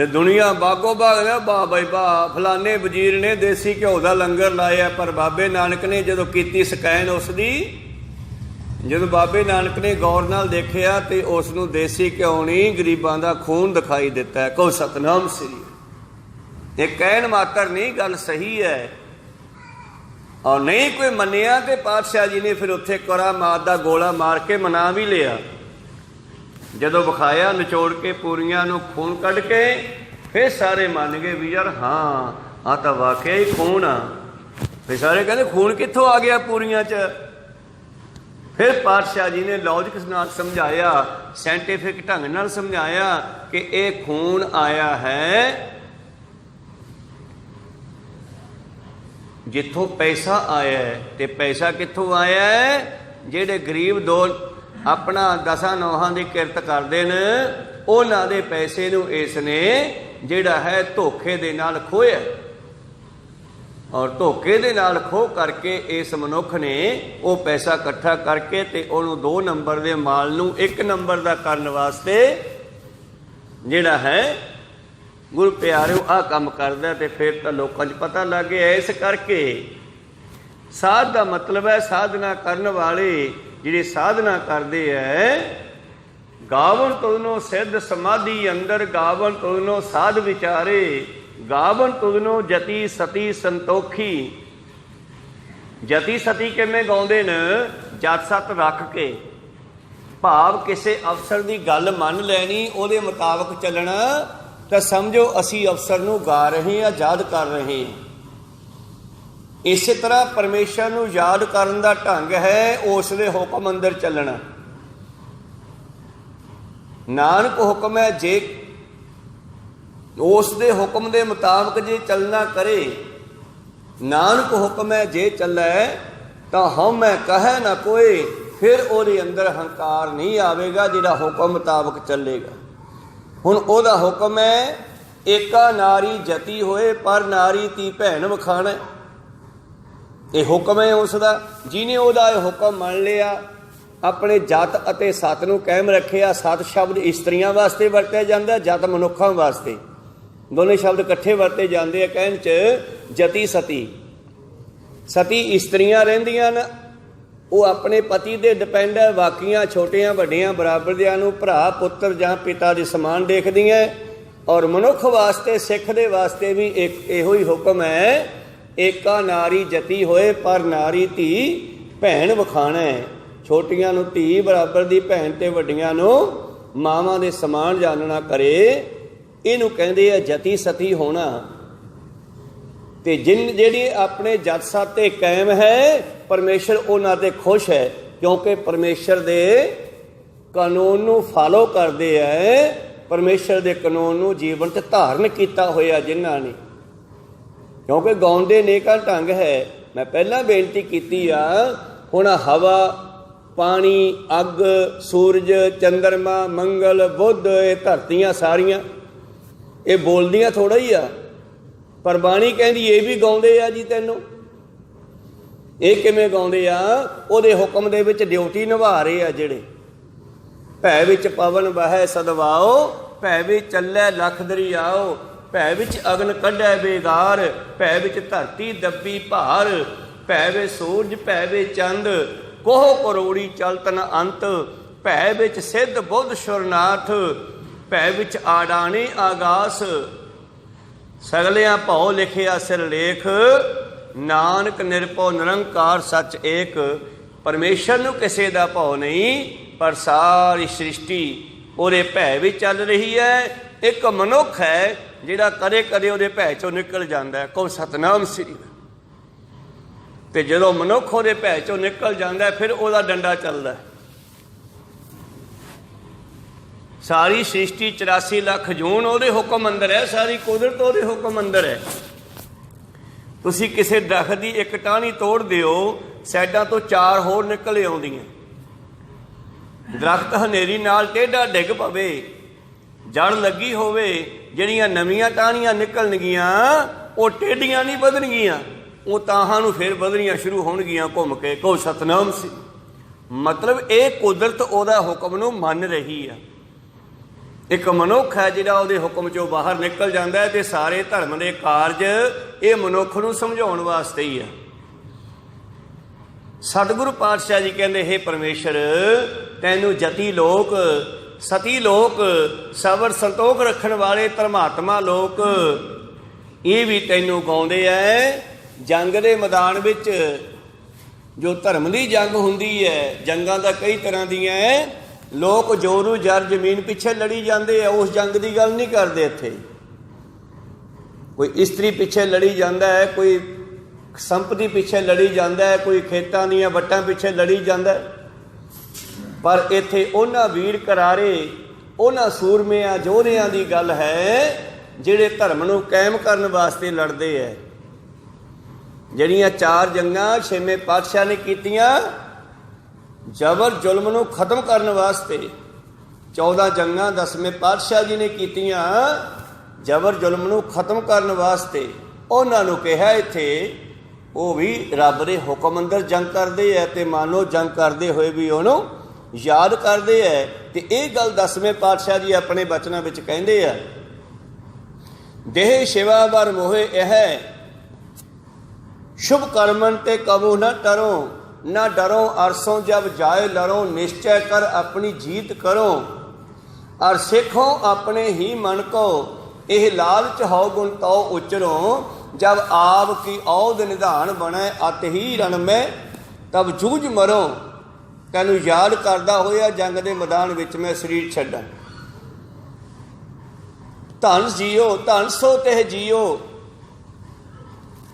दुनिया बागो बाग ना वाह बई वाह फलाने वजीर ने देसी घ्यो का लंगर लाया, पर बाबे नानक ने जदों कीती सकैन उसदी, जदों बाबे नानक ने गौर नाल देखिया तो उसनूं देसी घ्यो नहीं गरीबां दा खून दिखाई दिता है। कहो सतनाम श्री। एक कहन मात्र नहीं, गल सही है। और नहीं कोई मनिया तो पातशाह जी ने फिर उत्थे करामात दा गोला मार के मना भी लिया। जदों विखाया निचोड़ के पूरियां नूं खून कढ़ के, फिर सारे मान गए भी यार हाँ आ तां वाकई ही खून आ। फिर सारे कहते खून कित्थों आ गया पूरियां च। फिर पातशाह जी ने लॉजिक नाल समझाया, साइंटिफिक ढंग नाल समझाया कि ये खून आया है जिथों पैसा आया है। तो पैसा कित्थों आया है? जेडे गरीब दो अपना 10 नौहां की किरत करते हैं, उन्हां दे पैसे नूं इसने जिहड़ा है धोखे दे नाल खोया, और धोखे दे नाल खो करके इस मनुख ने वो पैसा इकट्ठा करके ते उहनूं 2 नंबर दे माल नूं 1 नंबर दा करन वास्ते जिहड़ा है गुरु प्यारे आ काम करदा। ते फिर तो लोकां 'च पता लग गया। इस करके साध का मतलब है साधना करन वाले जिहड़े साधना करते है, गावन तुदनो सिद्ध समाधि अंदर, गावन तुदनो साध विचारे, गावन तुदनो जति सती संतोखी। जति सती किवें गाउंदे ने? जत सत रख के, भाव किसी अफसर की गल मन लैनी, उहदे मुताबक चलना, तो समझो असी अफसर नूं गा रहे हैं, याद कर रहे हैं। इस तरह परमेश्वर नूं याद करन दा ढंग है उसदे हुक्म अंदर चलना। नानक हुक्म है, जे उसदे हुक्म दे मुताबक जे चलना करे, नानक हुक्म है जे चलै तो हम मैं कहे ना कोई, फिर ਉਹਦੇ अंदर हंकार नहीं आवेगा, जिहड़ा हुक्म मुताबक चलेगा। हुण ਉਹਦਾ हुक्म है एका नारी जती होए पर नारी ती भैन वखाणा। ये हुक्म है उसका। जिन्हें ਉਹਦਾ हुक्म मान लिया, अपने जत अते सत नूं कायम रखिया। सत शब्द इस्त्रियां वास्ते वरतिया जांदा, जत मनुखां वास्ते, दोनों शब्द इकट्ठे वरते जाते हैं। कहण च जती सती, सती इस्त्रियां रहिंदियां न, वो अपने पति दे डिपेंड है। बाकियां छोटियां वड्डियां बराबर दियां नूं भरा पुत्र जां पिता दे समान देखदियां। और मनुख वास्ते, सिख दे वास्ते भी एक इहो ही हुक्म है, एका नारी जती होए पर नारी धी भैन वखाणा है। छोटियां नूं धी बराबर दी, भैन ते वड्डियां नूं मावां दे समान जानना करे, इहनूं कहंदे आ जती सती होना। ते जिन जिहड़ी अपने जत सत ते कायम है, परमेश्वर उन्हां ते खुश है, क्योंकि परमेश्वर दे कानून नूं फॉलो करदे है, परमेश्वर दे कानून नूं जीवन च धारण कीता होया जिन्हां ने। क्योंकि गाउंदे नेका ढंग है। मैं पहला बेनती कीती आ, हुण हवा पानी अग सूरज चंद्रमा मंगल बुध ये धरतियां सारियां ये बोलदियां थोड़ा ही आ, पर बाणी कहंदी ये भी गाउंदे आ जी तैनूं। ये किवें गाउंदे आ? ਉਹਦੇ हुक्म दे विच ड्यूटी निभा रहे आ ਜਿਹੜੇ। भै विच पवन बहै सदवाओ, भै विच चलै लख दरियाओ, भै विच अगन कढै बेगार, भै विच धरती दब्बी भार, भै वे सूरज भै वे चंद, कोह करोड़ी चलत न अंत, भै विच सिद्ध बुद्ध सुरनाथ, ਭੈ ਵਿੱਚ ਆਡਾਣੇ ਆਗਾਸ, ਸਗਲਿਆਂ ਭਉ ਲਿਖਿਆ ਸਿਰ ਲੇਖ, ਨਾਨਕ ਨਿਰਭਉ ਨਿਰੰਕਾਰ ਸੱਚ ਏਕ। ਪਰਮੇਸ਼ਰ ਨੂੰ ਕਿਸੇ ਦਾ ਭਉ ਨਹੀਂ, ਪਰ ਸਾਰੀ ਸ੍ਰਿਸ਼ਟੀ ਉਹਦੇ ਭੈ ਵਿੱਚ ਚੱਲ ਰਹੀ ਹੈ। ਇੱਕ ਮਨੁੱਖ ਹੈ ਜਿਹੜਾ ਕਦੇ ਕਦੇ ਉਹਦੇ ਭੈ ਚੋਂ ਨਿਕਲ ਜਾਂਦਾ, ਕਹੋ ਸਤਨਾਮ ਸ੍ਰੀ। ਤੇ ਜਦੋਂ ਮਨੁੱਖ ਉਹਦੇ ਭੈ ਚੋਂ ਨਿਕਲ ਜਾਂਦਾ ਫਿਰ ਉਹਦਾ ਡੰਡਾ ਚੱਲਦਾ। ਸਾਰੀ ਸ੍ਰਿਸ਼ਟੀ 84 ਲੱਖ ਜੂਨ ਉਹਦੇ ਹੁਕਮ ਅੰਦਰ ਹੈ, ਸਾਰੀ ਕੁਦਰਤ ਉਹਦੇ ਹੁਕਮ ਅੰਦਰ ਹੈ। ਤੁਸੀਂ ਕਿਸੇ ਦਰਖਤ ਦੀ ਇੱਕ ਟਾਹਣੀ ਤੋੜ ਦਿਓ, ਸਾਈਡਾਂ ਤੋਂ 4 ਹੋਰ ਨਿਕਲ ਆਉਂਦੀਆਂ। ਦਰਖਤ ਹਨੇਰੀ ਨਾਲ ਟੇਢਾ ਡਿੱਗ ਪਵੇ, ਜੜ ਲੱਗੀ ਹੋਵੇ, ਜਿਹੜੀਆਂ ਨਵੀਆਂ ਟਾਹਣੀਆਂ ਨਿਕਲਣਗੀਆਂ ਉਹ ਟੇਢੀਆਂ ਨਹੀਂ ਵਧਣਗੀਆਂ, ਉਹ ਤਾਹਾਂ ਨੂੰ ਫਿਰ ਵਧਣੀਆਂ ਸ਼ੁਰੂ ਹੋਣਗੀਆਂ ਘੁੰਮ ਕੇ। ਕਹੋ ਸਤਨਾਮ ਸੀ। ਮਤਲਬ ਇਹ ਕੁਦਰਤ ਉਹਦਾ ਹੁਕਮ ਨੂੰ ਮੰਨ ਰਹੀ ਆ। ਇੱਕ ਮਨੁੱਖ ਹੈ ਜਿਹੜਾ ਉਹਦੇ ਹੁਕਮ ਚੋਂ ਬਾਹਰ ਨਿਕਲ ਜਾਂਦਾ ਹੈ, ਤੇ ਸਾਰੇ ਧਰਮ ਦੇ ਕਾਰਜ ਇਹ ਮਨੁੱਖ ਨੂੰ ਸਮਝਾਉਣ ਵਾਸਤੇ ਹੀ ਆ। ਸਤਿਗੁਰੂ ਪਾਤਸ਼ਾਹ ਜੀ ਕਹਿੰਦੇ, ਹੇ ਪਰਮੇਸ਼ਰ, ਤੈਨੂੰ ਜਤੀ ਲੋਕ, ਸਤੀ ਲੋਕ, ਸਬਰ ਸੰਤੋਖ ਰੱਖਣ ਵਾਲੇ ਧਰਮਾਤਮਾ ਲੋਕ ਇਹ ਵੀ ਤੈਨੂੰ ਗਾਉਂਦੇ ਐ। ਜੰਗ ਦੇ ਮੈਦਾਨ ਵਿੱਚ ਜੋ ਧਰਮ ਦੀ ਜੰਗ ਹੁੰਦੀ ਹੈ, ਜੰਗਾਂ ਤਾਂ ਕਈ ਤਰ੍ਹਾਂ ਦੀਆਂ ਹੈ, ਲੋਕ ਜੋਰੂ ਜਰ ਜ਼ਮੀਨ ਪਿੱਛੇ ਲੜੀ ਜਾਂਦੇ ਆ, ਉਸ ਜੰਗ ਦੀ ਗੱਲ ਨਹੀਂ ਕਰਦੇ ਇੱਥੇ। ਕੋਈ ਇਸਤਰੀ ਪਿੱਛੇ ਲੜੀ ਜਾਂਦਾ ਹੈ, ਕੋਈ ਸੰਪਤੀ ਪਿੱਛੇ ਲੜੀ ਜਾਂਦਾ ਹੈ, ਕੋਈ ਖੇਤਾਂ ਦੀਆਂ ਵੱਟਾਂ ਪਿੱਛੇ ਲੜੀ ਜਾਂਦਾ ਹੈ। ਪਰ ਇੱਥੇ ਉਹਨਾਂ ਵੀਰ ਕਰਾਰੇ, ਉਹਨਾਂ ਸੂਰਮਿਆਂ ਯੋਧਿਆਂ ਦੀ ਗੱਲ ਹੈ ਜਿਹੜੇ ਧਰਮ ਨੂੰ ਕਾਇਮ ਕਰਨ ਵਾਸਤੇ ਲੜਦੇ ਹੈ। ਜਿਹੜੀਆਂ 4 ਜੰਗਾਂ ਛੇਵੇਂ ਪਾਤਸ਼ਾਹ ਨੇ ਕੀਤੀਆਂ ਜ਼ਬਰ ਜ਼ੁਲਮ ਨੂੰ ਖਤਮ ਕਰਨ ਵਾਸਤੇ, 14 ਜੰਗਾਂ 10ਵੇਂ ਪਾਤਸ਼ਾਹ ਜੀ ਨੇ ਕੀਤੀਆਂ ਜ਼ਬਰ ਜ਼ੁਲਮ ਨੂੰ ਖਤਮ ਕਰਨ ਵਾਸਤੇ। ਉਹਨਾਂ ਨੂੰ ਕਿਹਾ ਇੱਥੇ ਉਹ ਵੀ ਰੱਬ ਦੇ ਹੁਕਮ ਅੰਦਰ ਜੰਗ ਕਰਦੇ ਹੈ, ਤੇ ਮਾਨੋ ਜੰਗ ਕਰਦੇ ਹੋਏ ਵੀ ਉਹਨੂੰ ਯਾਦ ਕਰਦੇ ਹੈ। ਤੇ ਇਹ ਗੱਲ 10ਵੇਂ ਪਾਤਸ਼ਾਹ ਜੀ ਆਪਣੇ ਬਚਨਾਂ ਵਿੱਚ ਕਹਿੰਦੇ ਆ, ਦੇਹ ਸ਼ਿਵਾ ਬਰ ਮੋਹੇ ਇਹ, शुभ कर्मन ते कबू न टरो, न डरो अरसों जब जाए लरो, निश्चय कर अपनी जीत करो, और सिखो अपने ही मन को, यह लालच हो गुण तो उचरो, जब आप की औद निधान बने अत ही रण में तब जूझ मरो। तैनू याद करदा होया जंग दे मैदान विच मैं शरीर छड्डां। धन जियो धन सो तेह जियो,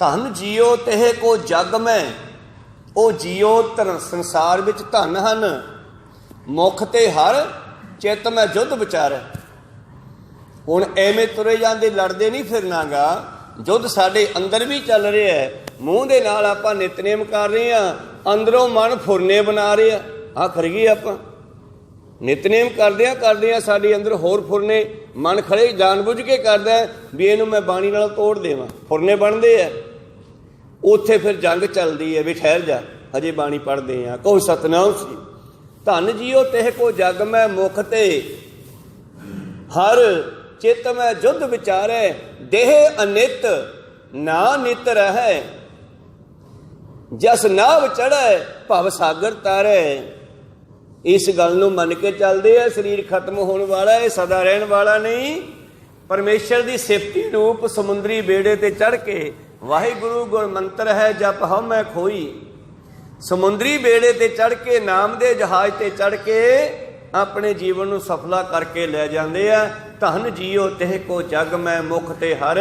धन जियो तेह को जग में, ओ जियो धन संसार विच धन हन, मुख ते हर चित में युद्ध विचारै। हुण एवें तुरे जांदे लड़दे नहीं फिरना गा, युद्ध साडे अंदर भी चल रहा है। मूँह दे नाल आपां नितनेम कर रहे हैं, अंदरों मन फुरने बना रहे हैं। हाँ खड़ गए आपां नितनेम करदियां साडे अंदर होर फुरने मन खड़े जानबुझ के करदा भी इहनूं मैं बाणी नाल तोड़ देवां, फुरने बनदे आ। उत्थे फिर जंग चलदी है भी ठहर जा हजे बाणी पढ़दे आ। कहो सतनाम सी। धन जियो तेह को जग में, मुख ते हर चित में युद्ध विचारे, देह अनित ना नित रहे, जस नाव चढ़े भव सागर तारे। इस गल नूं मन के चलदे आ, शरीर खत्म होने वाला है, सदा रहने वाला नहीं। परमेश्वर की सिफती रूप समुद्री बेड़े ते चढ़ के वाहिगुरु गुर मंत्र है जप हम मैं खोई, समुद्री बेड़े ते चढ़ के नाम दे जहाज ते चढ़ के अपने जीवन नूं सफला करके ले जाते हैं। धन जियो तेह को जग में, मुख ते हर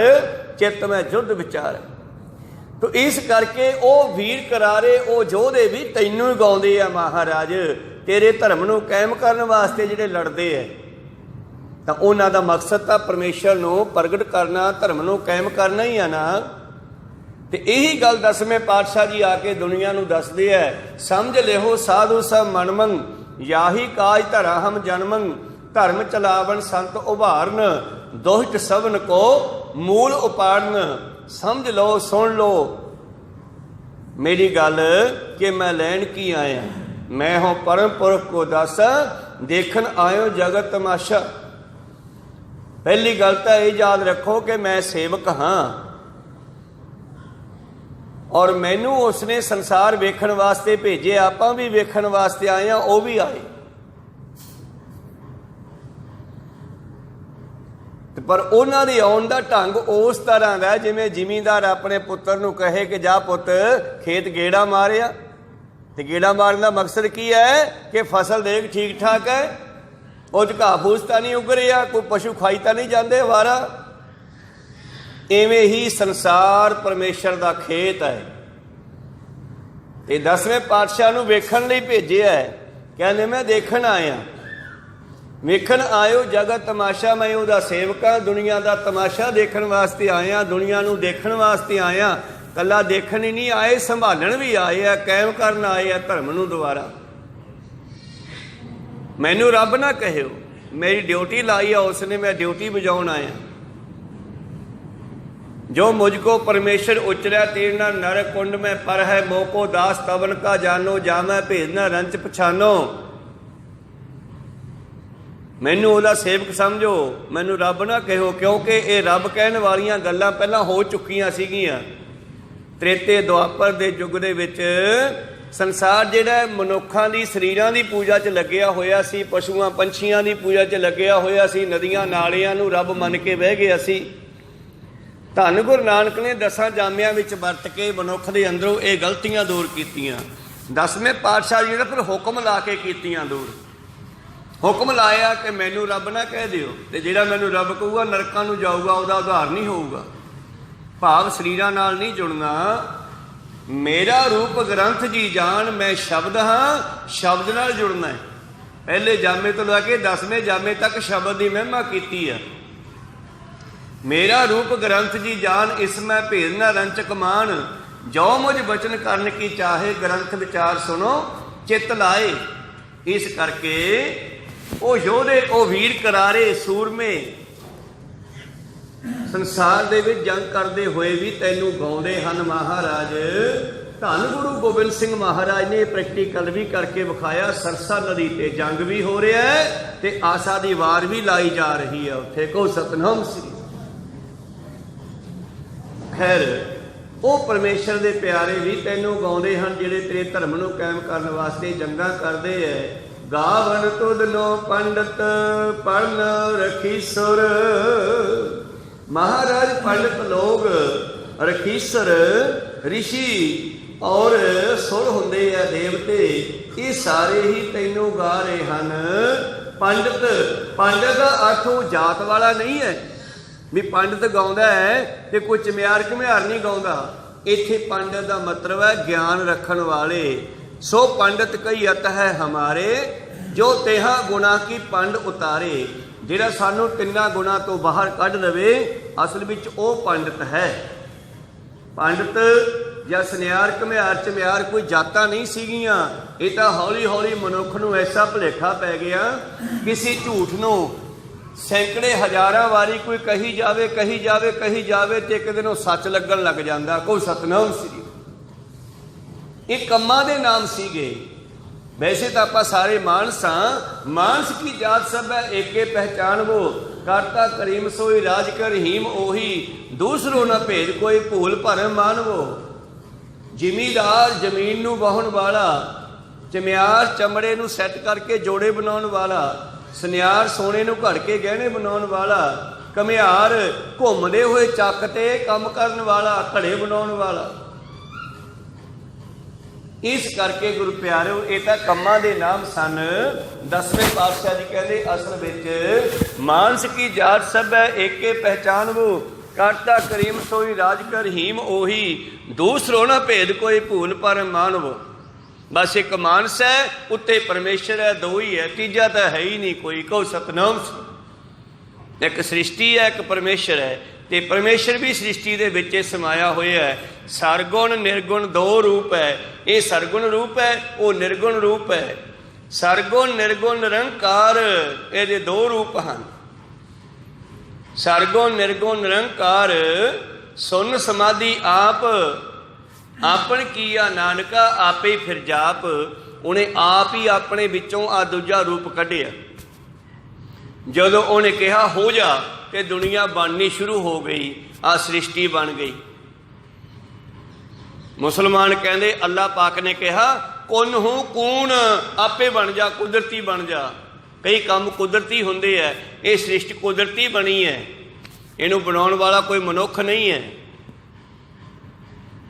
चित में युद्ध विचार। तो इस करके वो वीर करारे वो योधे भी तैनूं ही गाउंदे आ महाराज, तेरे धर्म नूं कायम करन वास्ते जिहड़े लड़दे है। तो उन्हां दा मकसद तां परमेश्वर नूं प्रगट करना, धर्म नूं कायम करना ही है ना। तो यही गल 10वें पातशाह जी आके दुनिया नूं दसदे है, समझ लिहो साधु सब मनमंग, याही काज धरा हम जन्मंग, धर्म चलावन संत उभारन, दुष्ट सबन को मूल उपाड़न। समझ लो सुन लो मेरी गल कि मैं लैन की आया, मैं हो परम पुरख को दासा, देखन आयो जगत तमाशा। पहली गल तो यह याद रखो कि मैं सेवक हाँ, और मैनू उसने संसार वेखण वास्ते भेजे, आपां भी वेखण वास्ते आए हैं, वह भी आए। पर उन्हां दी आउण दा ढंग उस तरह दा जिवें जिमींदार अपने पुत्तर नूं कहे कि जा पुत्त खेत गेड़ा मारिया, ते गेड़ा मारन दा मकसद की है कि फसल देख ठीक ठाक है, उह घाह फूस तां नहीं उग रिहा, कोई पशु खाई तां नहीं जांदे वारा। इवें ही संसार परमेश्वर दा खेत है। ते 10वें पातशाह नूं वेखण लई भेजिआ है, कहंदे मैं देखण आया। वेखण आयो जगत तमाशा, मैं उहदा सेवक हां, दुनिया दा तमाशा देखण वास्ते आया, दुनिया नूं देखण वास्ते आया। कल्ला देखण ही नहीं आए, संभालण भी आए आ, कायम करन आए आ धर्म नूं दुबारा। मैनू रब ना कहिओ, मेरी ड्यूटी लाई आ उसने, मैं ड्यूटी बजाउण आया। जो मुझको परमेश्वर उचरा तीर्णा नर कुंड में पर है, मोको दास तवन का जानो, जामै भेद न रंच पछानो। मैनू ਉਹਦਾ सेवक समझो, मैनू रब ना कहो, क्योंकि ये रब कहण वालियां गल्लां पहलां हो चुकीਆਂ ਸੀਗੀਆਂ। त्रेते दुआपर ਦੇ युग ਦੇ ਵਿੱਚ संसार ਜਿਹੜਾ ਮਨੁੱਖਾਂ ਦੀ ਸਰੀਰਾਂ ਦੀ ਪੂਜਾ 'ਚ ਲੱਗਿਆ ਹੋਇਆ ਸੀ, ਪਸ਼ੂਆਂ ਪੰਛੀਆਂ ਦੀ ਪੂਜਾ 'ਚ ਲੱਗਿਆ ਹੋਇਆ ਸੀ, ਨਦੀਆਂ ਨਾਲਿਆਂ ਨੂੰ ਰੱਬ ਮੰਨ ਕੇ ਬਹਿ ਗਿਆ ਸੀ। ਧੰਨ ਗੁਰੂ ਨਾਨਕ ਨੇ 10 ਜਾਮਿਆਂ ਵਿੱਚ ਵਰਤ ਕੇ ਮਨੁੱਖ ਦੇ ਅੰਦਰੋਂ ਇਹ ਗਲਤੀਆਂ ਦੂਰ ਕੀਤੀਆਂ। 10ਵੇਂ ਪਾਤਸ਼ਾਹ ਜੀ ਨੇ ਫਿਰ ਹੁਕਮ ਲਾ ਕੇ ਕੀਤੀਆਂ ਦੂਰ। ਹੁਕਮ ਲਾਇਆ ਕਿ ਮੈਨੂੰ ਰੱਬ ਨਾ ਕਹਿ ਦਿਓ, ਤੇ ਜਿਹੜਾ ਮੈਨੂੰ ਰੱਬ ਕਹੂਗਾ ਨਰਕਾਂ ਨੂੰ ਜਾਊਗਾ, ਉਹਦਾ ਉਧਾਰ ਨਹੀਂ ਹੋਊਗਾ। ਭਾਵ ਸਰੀਰਾਂ ਨਾਲ ਨਹੀਂ ਜੁੜਨਾ। ਮੇਰਾ ਰੂਪ ਗ੍ਰੰਥ ਜੀ ਜਾਣ, ਮੈਂ ਸ਼ਬਦ ਹਾਂ, ਸ਼ਬਦ ਨਾਲ ਜੁੜਨਾ ਹੈ। ਪਹਿਲੇ ਜਾਮੇ ਤੋਂ ਲੈ ਕੇ 10ਵੇਂ ਜਾਮੇ ਤੱਕ ਸ਼ਬਦ ਦੀ ਮਹਿਮਾ ਕੀਤੀ ਆ। मेरा रूप ग्रंथ जी जान, इसमें भेद न रंचक मान, जो मुझ बचन करन की चाहे, ग्रंथ विचार सुनो चित लाए। इस करके ओ योधे, ओ वीर करारे सूरमे संसार दे विच जंग करते हुए भी तैनू गाउंदे हन महाराज। धन गुरु गोबिंद सिंह महाराज ने प्रैक्टिकल भी करके विखाया। सरसा नदी ते जंग भी हो रहा है, ते आसा दी वार भी लाई जा रही है। उत्थे को सतनाम श्री। खैर ਉਹ परमेश्वर ਦੇ ਪਿਆਰੇ ਵੀ ਤੈਨੂੰ ਗਾਉਂਦੇ ਹਨ, ਜਿਹੜੇ ਤੇਰੇ ਧਰਮ ਨੂੰ ਕਾਇਮ ਕਰਨ ਵਾਸਤੇ ਜੰਗਾਂ ਕਰਦੇ ਐ। ਗਾਵਨ ਤੁਧ ਨੋ ਪੰਡਤ ਪੜਨ ਰਖੀਸੁਰ। महाराज पंडित लोग रखीसर ऋषि और सुर हुंदे आ देवते, ये सारे ही तैनू गा रहे हैं। पंडित, पंडित का अर्थ वो जात वाला नहीं है भी पंडित गाउंदा है ते कोई चम्यार घम्यार नहीं गाउंदा। इत्थे पंडित का मतलब है ज्ञान रखन वाले। सो पंडित कई अत है हमारे, जो तेहा गुणा की पंड उतारे। ਜਿਹੜਾ ਸਾਨੂੰ ਤਿੰਨਾਂ ਗੁਣਾਂ ਤੋਂ ਬਾਹਰ ਕੱਢ ਦੇਵੇ, ਅਸਲ ਵਿੱਚ ਉਹ ਪੰਡਿਤ ਹੈ। ਪੰਡਿਤ ਜਾਂ ਸੁਨਿਆਰ ਘੁਮਿਆਰ ਚਮਿਆਰ ਕੋਈ ਜਾਤਾਂ ਨਹੀਂ ਸੀਗੀਆਂ। ਇਹ ਤਾਂ ਹੌਲੀ ਹੌਲੀ ਮਨੁੱਖ ਨੂੰ ਐਸਾ ਭੁਲੇਖਾ ਪੈ ਗਿਆ, ਕਿਸੇ ਝੂਠ ਨੂੰ ਸੈਂਕੜੇ ਹਜ਼ਾਰਾਂ ਵਾਰੀ ਕੋਈ ਕਹੀ ਜਾਵੇ ਕਹੀ ਜਾਵੇ ਕਹੀ ਜਾਵੇ ਤੇ ਇੱਕ ਦਿਨ ਉਹ ਸੱਚ ਲੱਗਣ ਲੱਗ ਜਾਂਦਾ। ਕੋਈ ਸਤਨਾਮ ਸ੍ਰੀ। ਇਹ ਕੰਮਾਂ ਦੇ ਨਾਮ ਸੀਗੇ। वैसे तो आप सारे मानस हाँ। मानस की जात सब है एके पहचान वो, करता करीम सोई राज कर हीम ओही, दूसरों न भेद कोई भूल भरम मानवो। जिमीदार जमीन नू वाहन वाला, चम्यार चमड़े नू सैट करके जोड़े बनाउण वाला, सुनियार सोने नू घड़ के गहने बनाउण वाला, घमियार घूमदे हुए चक ते काम करन वाला, घड़े बनाउण वाला। इस करके गुरु प्यारो ये तो कम्मां दे नाम सन। 10वें पातशाह जी कहते असल विच मानस की जात सब है एके पहचान वो, करता करीम सोई राज कर हीम ओही, दूसरों न भेद कोई भूल पर मानवो। बस एक मानस है, उत्ते परमेश्वर है, दो ही है, तीजा तो है ही नहीं कोई। कहो सतनाम। एक सृष्टि है, एक परमेश्वर है, ते परमेश्वर भी सृष्टि दे विच समाया होया है। सरगुण निर्गुण दो रूप है। ये सरगुण रूप है, वो निर्गुण रूप है। सरगुण निर्गुण निरंकार, ये दो रूप हैं। सरगुण निर्गुण निरंकार सुन समाधि आप, आपन किया नानका आपे फिर जाप। उन्हें आप ही अपने विचों आ दूजा रूप कढ़िया। जदों उन्हें कहा हो जा ते दुनिया बननी शुरू हो गई, आ सृष्टि बन गई। मुसलमान कहते अल्लाह पाक ने कहा कुन हूँ कून, आपे बन जा, कुदरती बन जा। कई काम कुदरती होंदे है, ये सृष्टि कुदरती बनी है। ਇਹਨੂੰ ਬਣਾਉਣ ਵਾਲਾ ਕੋਈ ਮਨੁੱਖ ਨਹੀਂ ਹੈ।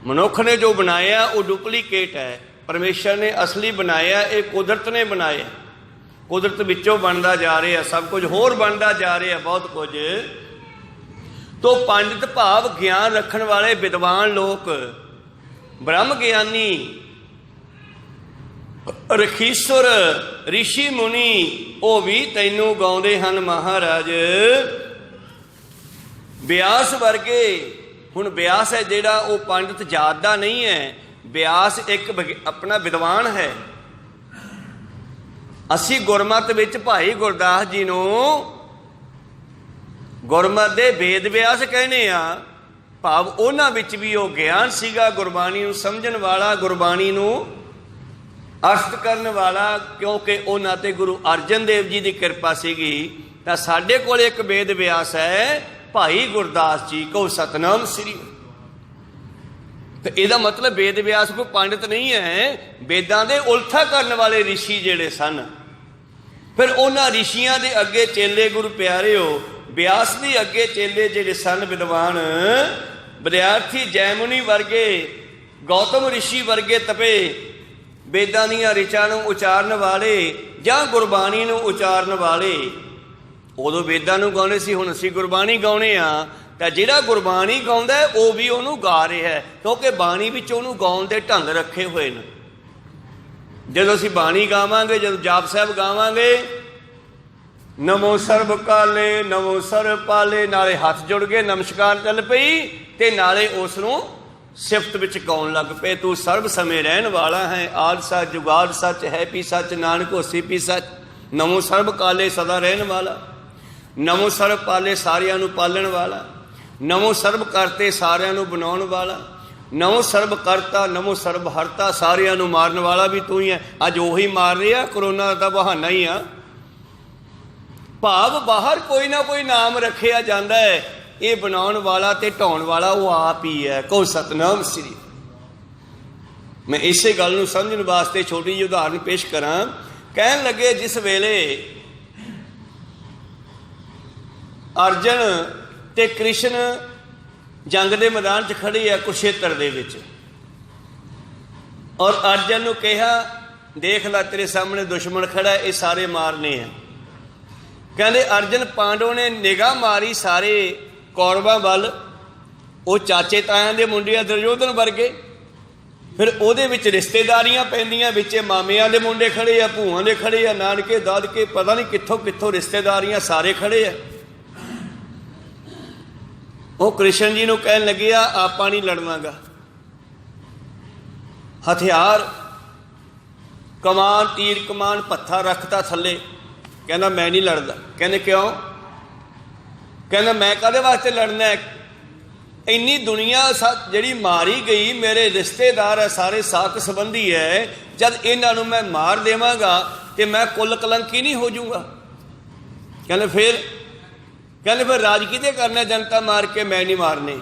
ਮਨੁੱਖ ਨੇ ਜੋ ਬਣਾਇਆ ਉਹ ਡੁਪਲੀਕੇਟ ਹੈ। ਪਰਮੇਸ਼ਰ ਨੇ ਅਸਲੀ ਬਣਾਇਆ, ਇਹ ਕੁਦਰਤ ਨੇ ਬਣਾਇਆ। ਕੁਦਰਤ ਵਿੱਚੋਂ ਬਣਦਾ ਜਾ ਰਿਹਾ, ਸਭ ਕੁਝ ਹੋਰ ਬਣਦਾ ਜਾ ਰਿਹਾ, ਬਹੁਤ ਕੁਝ। ਤੋ ਪੰਡਿਤ ਭਾਵ ਗਿਆਨ ਰੱਖਣ ਵਾਲੇ ਵਿਦਵਾਨ ਲੋਕ, ਬ੍ਰਹਮ ਗਿਆਨੀ, ਰਖੀਸੁਰ, ਰਿਸ਼ੀ ਮੁਨੀ, ਉਹ ਵੀ ਤੈਨੂੰ ਗਾਉਂਦੇ ਹਨ ਮਹਾਰਾਜ। ਬਿਆਸ ਵਰਗੇ, ਹੁਣ ਬਿਆਸ ਹੈ ਜਿਹੜਾ ਉਹ ਪੰਡਿਤ ਜਾਤ ਦਾ ਨਹੀਂ ਹੈ। ਬਿਆਸ ਇੱਕ ਆਪਣਾ ਵਿਦਵਾਨ ਹੈ। ਅਸੀਂ ਗੁਰਮਤਿ ਵਿੱਚ ਭਾਈ ਗੁਰਦਾਸ ਜੀ ਨੂੰ ਗੁਰਮਤਿ ਦੇ ਵੇਦ ਵਿਆਸ ਕਹਿੰਦੇ ਆ, ਭਾਵ ਉਹਨਾਂ ਵਿੱਚ ਵੀ ਉਹ ਗਿਆਨ ਸੀਗਾ, ਗੁਰਬਾਣੀ ਨੂੰ ਸਮਝਣ ਵਾਲਾ, ਗੁਰਬਾਣੀ ਨੂੰ ਅਰਥ ਕਰਨ ਵਾਲਾ। ਕਿਉਂਕਿ ਉਹਨਾਂ ਤੇ ਗੁਰੂ ਅਰਜਨ ਦੇਵ ਜੀ ਦੀ ਕਿਰਪਾ ਸੀਗੀ। ਤਾਂ ਸਾਡੇ ਕੋਲ ਇੱਕ ਵੇਦ ਵਿਆਸ ਹੈ, ਭਾਈ ਗੁਰਦਾਸ ਜੀ। ਕਹੋ ਸਤਨਾਮ ਸ੍ਰੀ। ਤੇ ਇਹਦਾ ਮਤਲਬ ਵੇਦ ਵਿਆਸ ਕੋਈ ਪੰਡਿਤ ਨਹੀਂ ਹੈ, ਵੇਦਾਂ ਦੇ ਉਲਥਾ ਕਰਨ ਵਾਲੇ ਰਿਸ਼ੀ ਜਿਹੜੇ ਸਨ। ਫਿਰ ਉਹਨਾਂ ਰਿਸ਼ੀਆਂ ਦੇ ਅੱਗੇ ਚੇਲੇ, ਗੁਰੂ ਪਿਆਰਿਓ, ਬਿਆਸ ਦੇ ਅੱਗੇ ਚੇਲੇ ਜਿਹੜੇ ਸਨ ਵਿਦਵਾਨ ਵਿਦਿਆਰਥੀ, ਜੈਮੁਨੀ ਵਰਗੇ, ਗੌਤਮ ਰਿਸ਼ੀ ਵਰਗੇ ਤਪੇ ਵੇਦਾਂ ਦੀਆਂ ਰਿਚਾਂ ਨੂੰ ਉਚਾਰਨ ਵਾਲੇ ਜਾਂ ਗੁਰਬਾਣੀ ਨੂੰ ਉਚਾਰਨ ਵਾਲੇ। ਉਦੋਂ ਵੇਦਾਂ ਨੂੰ ਗਾਉਂਦੇ ਸੀ, ਹੁਣ ਅਸੀਂ ਗੁਰਬਾਣੀ ਗਾਉਣੇ ਆ। ਤਾਂ ਜਿਹੜਾ ਗੁਰਬਾਣੀ ਗਾਉਂਦਾ ਉਹ ਵੀ ਉਹਨੂੰ ਗਾ ਰਿਹਾ ਹੈ, ਕਿਉਂਕਿ ਬਾਣੀ ਵਿੱਚ ਉਹਨੂੰ ਗਾਉਣ ਦੇ ਢੰਗ ਰੱਖੇ ਹੋਏ ਨੇ। ਜਦੋਂ ਅਸੀਂ ਬਾਣੀ ਗਾਵਾਂਗੇ, ਜਦੋਂ ਜਾਪ ਸਾਹਿਬ ਗਾਵਾਂਗੇ, ਨਮੋ ਸਰਬ ਕਾਲੇ ਨਮੋ ਸਰਬ ਪਾਲੇ, ਨਾਲੇ ਹੱਥ ਜੁੜ ਗਏ, ਨਮਸਕਾਰ ਚੱਲ ਪਈ, ਤੇ ਨਾਲੇ ਉਸ ਨੂੰ ਸਿਫਤ ਵਿੱਚ ਗਾਉਣ ਲੱਗ ਪਏ। ਤੂੰ ਸਰਬ ਸਮੇਂ ਰਹਿਣ ਵਾਲਾ ਹੈ, ਆਦਿ ਸੱਚ ਜੁਗਾਦ ਸੱਚ ਹੈ ਪੀ ਸੱਚ, ਨਾਨਕ ਹੋਸੀ ਪੀ ਸੱਚ। ਨਮੋ ਸਰਬ ਕਾਲੇ ਸਦਾ ਰਹਿਣ ਵਾਲਾ, ਨਮੋ ਸਰਬ ਪਾਲੇ ਸਾਰਿਆਂ ਨੂੰ ਪਾਲਣ ਵਾਲਾ, ਨਮੋ ਸਰਬ ਕਰਤੇ ਸਾਰਿਆਂ ਨੂੰ ਬਣਾਉਣ ਵਾਲਾ, ਨਮੋ ਸਰਬ ਕਰਤਾ ਨਮੋ ਸਰਬ ਹਰਤਾ, ਸਾਰਿਆਂ ਨੂੰ ਮਾਰਨ ਵਾਲਾ ਵੀ ਤੂੰ ਹੀ ਹੈ। ਅੱਜ ਉਹੀ ਮਾਰ ਰਿਹਾ, ਕਰੋਨਾ ਦਾ ਬਹਾਨਾ ਹੀ ਆ। ਭਾਵ ਬਾਹਰ ਕੋਈ ਨਾ ਕੋਈ ਨਾਮ ਰੱਖਿਆ ਜਾਂਦਾ ਹੈ, ਇਹ ਬਣਾਉਣ ਵਾਲਾ ਤੇ ਢਾਉਣ ਵਾਲਾ ਉਹ ਆਪ ਹੀ ਹੈ। ਕਹੋ ਸਤਨਾਮ ਸ੍ਰੀ। ਮੈਂ ਇਸੇ ਗੱਲ ਨੂੰ ਸਮਝਣ ਵਾਸਤੇ ਛੋਟੀ ਜਿਹੀ ਉਦਾਹਰਨ ਪੇਸ਼ ਕਰਾਂ। ਕਹਿਣ ਲੱਗੇ, ਜਿਸ ਵੇਲੇ ਅਰਜਨ ਤੇ ਕ੍ਰਿਸ਼ਨ ਜੰਗ ਦੇ ਮੈਦਾਨ 'ਚ ਖੜੇ ਆ ਕੁਰੂਕਸ਼ੇਤਰ ਦੇ ਵਿੱਚ, ਔਰ ਅਰਜਨ ਨੂੰ ਕਿਹਾ, ਦੇਖ ਲੈ ਤੇਰੇ ਸਾਹਮਣੇ ਦੁਸ਼ਮਣ ਖੜਾ, ਇਹ ਸਾਰੇ ਮਾਰਨੇ ਆ। ਕਹਿੰਦੇ ਅਰਜਨ ਪਾਂਡਵ ਨੇ ਨਿਗਾਹ ਮਾਰੀ ਸਾਰੇ ਕੌਰਵਾਂ ਵੱਲ, ਉਹ ਚਾਚੇ ਤਾਇਆਂ ਦੇ ਮੁੰਡੇ ਆ ਦੁਰਯੋਧਨ ਵਰਗੇ। ਫਿਰ ਉਹਦੇ ਵਿੱਚ ਰਿਸ਼ਤੇਦਾਰੀਆਂ ਪੈਂਦੀਆਂ, ਵਿੱਚ ਮਾਮਿਆਂ ਦੇ ਮੁੰਡੇ ਖੜੇ ਆ, ਭੂਆਂ ਦੇ ਖੜੇ ਆ, ਨਾਨਕੇ ਦਾਦਕੇ, ਪਤਾ ਨਹੀਂ ਕਿੱਥੋਂ ਕਿੱਥੋਂ ਰਿਸ਼ਤੇਦਾਰੀਆਂ, ਸਾਰੇ ਖੜੇ ਆ। ਉਹ ਕ੍ਰਿਸ਼ਨ ਜੀ ਨੂੰ ਕਹਿਣ ਲੱਗੇ ਆ, ਆਪਾਂ ਨਹੀਂ ਲੜਨਾਗਾ। ਹਥਿਆਰ, ਕਮਾਨ, ਤੀਰ ਕਮਾਨ, ਪੱਥਾ ਰੱਖਤਾ ਥੱਲੇ। ਕਹਿੰਦਾ ਮੈਂ ਨਹੀਂ ਲੜਦਾ। ਕਹਿੰਦੇ ਕਿਉਂ? ਕਹਿੰਦਾ ਮੈਂ ਕਾਹਦੇ ਵਾਸਤੇ ਲੜਨਾ? ਇੰਨੀ ਦੁਨੀਆ ਜਿਹੜੀ ਮਾਰੀ ਗਈ, ਮੇਰੇ ਰਿਸ਼ਤੇਦਾਰ ਹੈ, ਸਾਰੇ ਸਾਕ ਸੰਬੰਧੀ ਹੈ, ਜਦ ਇਹਨਾਂ ਨੂੰ ਮੈਂ ਮਾਰ ਦੇਵਾਂਗਾ ਤੇ ਮੈਂ ਕੁੱਲ ਕਲੰਕੀ ਨਹੀਂ ਹੋ ਜਾਊਗਾ। ਕਹਿੰਦੇ ਫਿਰ ਰਾਜ ਕਿਹਦੇ ਕਰਨਾ? ਜਨਤਾ ਮਾਰ ਕੇ, ਮੈਂ ਨਹੀਂ ਮਾਰਨੇ।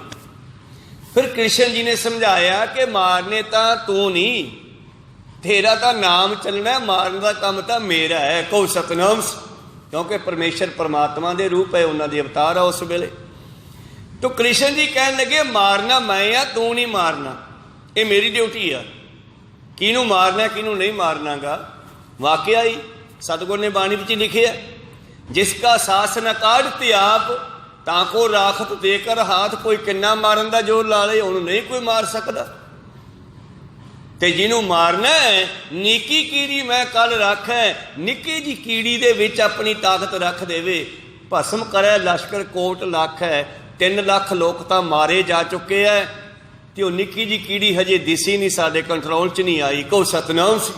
ਫਿਰ ਕ੍ਰਿਸ਼ਨ ਜੀ ਨੇ ਸਮਝਾਇਆ ਕਿ ਮਾਰਨੇ ਤਾਂ ਤੂੰ ਨਹੀਂ, ਤੇਰਾ ਤਾਂ ਨਾਮ ਚੱਲਣਾ, ਮਾਰਨ ਦਾ ਕੰਮ ਤਾਂ ਮੇਰਾ ਹੈ। ਕਹੋ ਸਤਨਾਮ। ਕਿਉਂਕਿ ਪਰਮੇਸ਼ਰ ਪਰਮਾਤਮਾ ਦੇ ਰੂਪ ਹੈ, ਉਹਨਾਂ ਦੇ ਅਵਤਾਰ ਆ ਉਸ ਵੇਲੇ। ਤੋ ਕ੍ਰਿਸ਼ਨ ਜੀ ਕਹਿਣ ਲੱਗੇ, ਮਾਰਨਾ ਮੈਂ ਆ, ਤੂੰ ਨਹੀਂ ਮਾਰਨਾ, ਇਹ ਮੇਰੀ ਡਿਊਟੀ ਆ। ਕਿਹਨੂੰ ਮਾਰਨਾ ਕਿਹਨੂੰ ਨਹੀਂ ਮਾਰਨਾਗਾ, ਵਾਕਿਆ ਹੀ ਸਤਿਗੁਰ ਨੇ ਬਾਣੀ ਵਿੱਚ ਲਿਖਿਆ, ਜਿਸ ਕਾ ਸਾਸ ਨ ਕਾਢਤੇ ਆਪ ਤਾਂ ਕੋ ਰਾਖਤ ਦੇ ਕਰ ਹਾਥ। ਕੋਈ ਕਿੰਨਾ ਮਾਰਨ ਦਾ ਜ਼ੋਰ ਲਾ ਲੇ, ਉਹਨੂੰ ਨਹੀਂ ਕੋਈ ਮਾਰ ਸਕਦਾ। ਤੇ ਜਿਹਨੂੰ ਮਾਰਨਾ ਹੈ, ਨਿੱਕੀ ਕੀੜੀ ਮੈਂ ਕੱਲ ਰੱਖੈ, ਨਿੱਕੀ ਜੀ ਕੀੜੀ ਦੇ ਵਿੱਚ ਆਪਣੀ ਤਾਕਤ ਰੱਖ ਦੇਵੇ। ਭਸਮ ਕਰੇ ਲਸ਼ਕਰ ਕੋਟ ਲੱਖ ਹੈ, 3 ਲੱਖ ਲੋਕ ਤਾਂ ਮਾਰੇ ਜਾ ਚੁੱਕੇ ਐ, ਤੇ ਉਹ ਨਿੱਕੀ ਜੀ ਕੀੜੀ ਹਜੇ ਦਿਸੀ ਨਹੀਂ, ਸਾਡੇ ਕੰਟਰੋਲ 'ਚ ਨਹੀਂ ਆਈ। ਕਹੋ ਸਤਨਾਮ ਸੀ।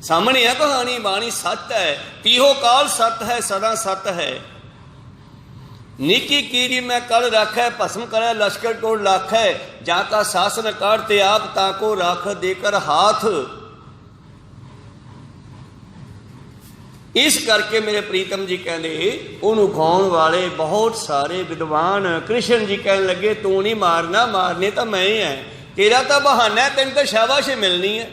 ਸਾਹਮਣੇ ਹੈ ਕਹਾਣੀ, ਬਾਣੀ ਸੱਤ ਹੈ, ਤੀਹੋ ਕਾਲ ਸੱਤ ਹੈ, ਸਦਾ ਸੱਤ ਹੈ। ਨਿੱਕੀ ਕੀੜੀ ਮੈਂ ਕੱਲ ਰੱਖੈ, ਭਸਮ ਕਰੇ ਲਸ਼ਕਰ ਕੋਟ ਲੱਖ ਹੈ, ਜਾਂ ਕਾ ਸਾਸਨ ਕਾਢਤੇ ਆਪ ਤਾਂ ਕੋ ਰੱਖ ਦੇਕਰ ਹਾਥ। ਇਸ ਕਰਕੇ ਮੇਰੇ ਪ੍ਰੀਤਮ ਜੀ ਕਹਿੰਦੇ, ਉਹਨੂੰ ਗਾਉਣ ਵਾਲੇ ਬਹੁਤ ਸਾਰੇ ਵਿਦਵਾਨ। ਕ੍ਰਿਸ਼ਨ ਜੀ ਕਹਿਣ ਲੱਗੇ, ਤੂੰ ਨਹੀਂ ਮਾਰਨਾ, ਮਾਰਨੇ ਤਾਂ ਮੈਂ ਹੀ ਹੈ, ਤੇਰਾ ਤਾਂ ਬਹਾਨਾ, ਤੈਨੂੰ ਤਾਂ ਸ਼ਾਬਾਸ਼ ਮਿਲਣੀ ਹੈ।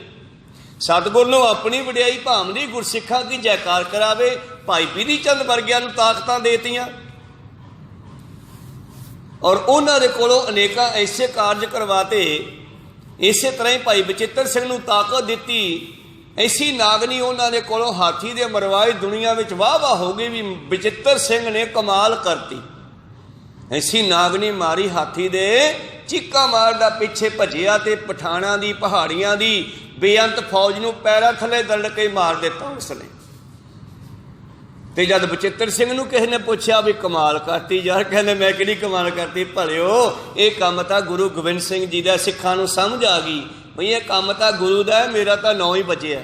ਸਤਿਗੁਰ ਨੂੰ ਆਪਣੀ ਵਡਿਆਈ ਭਾਵਨੀ, ਗੁਰਸਿੱਖਾਂ ਦੀ ਜੈਕਾਰ ਕਰਾਵੇ। ਭਾਈ ਬਿਧੀ ਚੰਦ ਵਰਗਿਆਂ ਨੂੰ ਤਾਕਤਾਂ ਦੇਤੀਆਂ, और उन्होंने कोलों अनेक ऐसे कार्य करवाते। इस तरह ही भाई बचित्र सिंह नूं ताकत दी। ऐसी नागनी उन्होंने कोलों हाथी दे मरवाई। दुनिया में वाह वाह हो गई भी बचित्र सिंह ने कमाल करती। ऐसी नागनी मारी हाथी दे, चीका मारदा पिछे भजिया ते पठाणा दी पहाड़ियां दी बेअंत फौज नूं पैरां थले दड़ के मार दिता उसने। ते जद बचित्र सिंह नूं किसी ने पूछा भी कमाल करती यार, कहने मैं किहड़ी कमाल करती भलिओ, ये काम तां गुरु गोबिंद सिंह जी दा। सिखां नूं समझ आ गई भई ये काम तां गुरु दा, मेरा तां 9 ही बजिया।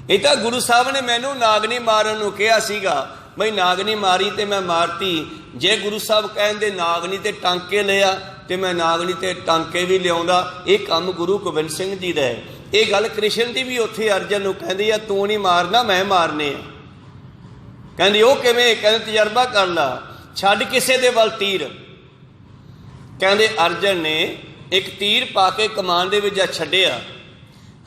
ये तां गुरु साहब ने मैनूं नागनी मारन नूं कहा सीगा, बई नागनी मारी तो मैं मारती। जे गुरु साहब कहते नागनी ते टांके लिया तो मैं नागनी ते टांके भी लिया। ये काम गुरु गोबिंद सिंह जी का है। ये गल कृष्ण की भी उत्थे अर्जन नूं कहंदी आ, तू नहीं मारना मैं मारने आ। कहंदी वो किवें? कहंदे तजर्बा कर ला, छड्ड किसे दे वल तीर। कहंदे अर्जन ने एक तीर पा के कमान दे विच छड्डिया,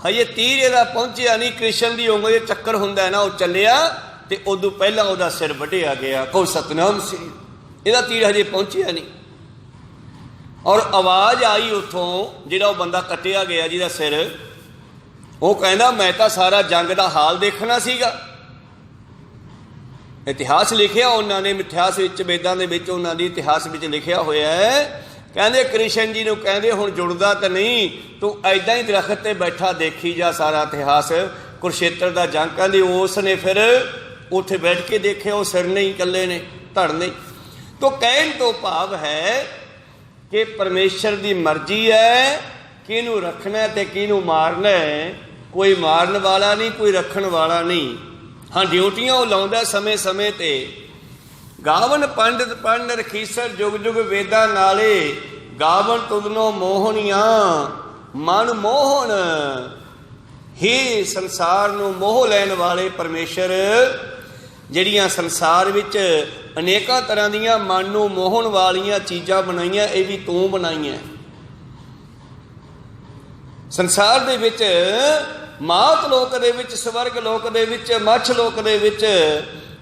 हजे तीर इहदा पहुंचिया नहीं, कृष्ण की उंगल दे चक्कर हुंदा ना, वो चलिया ते उदों पहला उहदा सिर वढिया गया। कहो सतनाम सी, इहदा तीर हजे पहुंचिया नहीं। और आवाज़ आई उतों जिहड़ा वो बंदा कटिया गया जिहदा सिर, वो कहंदा मैं तां सारा जंग दा हाल देखना सीगा। इतिहास लिखिया उन्होंने, इतिहास वेदां दे विच उन्हां दी इतिहास विच लिखिया होया है। कहंदे कृष्ण जी नूं कहंदे हुण जुड़दा तां नहीं, तू ऐदां ही दरखत ते बैठा देखी जा सारा इतिहास कुरुक्षेत्र दा जंग। कहंदे उसने फिर उत्थे बैठ के देखे, वो सिर नहीं कल्ले ने, धड़ नहीं। तो कहण तो भाव है कि परमेश्वर की मर्जी है किनू रखना है ते किनू मारना है। कोई मारन वाला नहीं, कोई रखण वाला नहीं। हाँ ड्यूटियां वो लाउंदा समय समय ते। गावन पंडित पंड रखीसर जुग जुग वेदा नाले, गावन तुदनो मोहनियां मन मोहन। ही संसार नूं मोह लैण वाले परमेश्वर ਜਿਹੜੀਆਂ संसार विच अनेकों तरह दीयां मन नूं मोहन वालियां चीज़ां बनाईयां, ये भी तूं बनाईयां। संसार दे विच मात लोक दे विच, स्वर्ग लोक दे विच, मछ लोक दे विच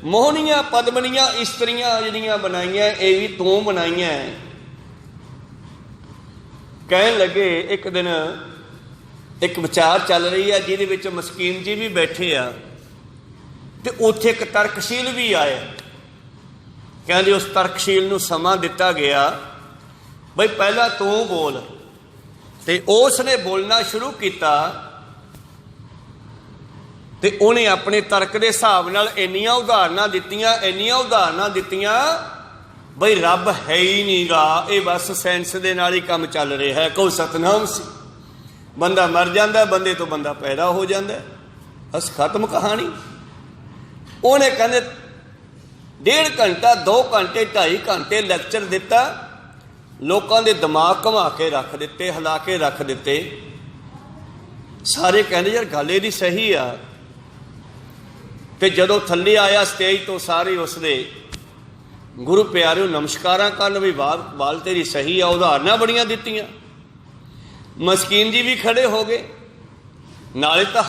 मोहनियां पद्मनियां इस्त्रियां जिहड़ियां बनाईयां, ये भी तूं बनाईयां। कहण लगे एक दिन एक विचार चल रही है जिहदे विच मस्कीन जी भी बैठे आ ते उत्थे एक तर्कशील भी आया। कहंदे उस तर्कशील नूं समा दिता गया बई पहला तू बोल, ते उसने बोलना शुरू किया ते उन्हें अपने तर्क के हिसाब नाल इन्नियां उदाहरणां दित्तियां, इन्नियां उदाहरणां दित्तियां बई रब है ही नहीं गा, ये बस साइंस दे नाल ही काम चल रहा है। कहो सतनाम सी। बंदा मर जाता, बंदे तो बंदा पैदा हो जाता, बस खत्म कहानी। उन्हें कहते 1.5 घंटा 2 घंटे 2.5 घंटे लैक्चर दिता, लोगों के दिमाग घुमा के रख दिते, हिला के रख दिते। सारे कहते यार गल इहदी सही आ। ते जदों थल्ले आया स्टेज तो सारे उसदे गुरु प्यारे नमस्कारां करन भी वाल तेरी सही आ, उदाहरणां बड़ियां दित्तियां। मस्कीन जी भी खड़े हो गए, नाले तां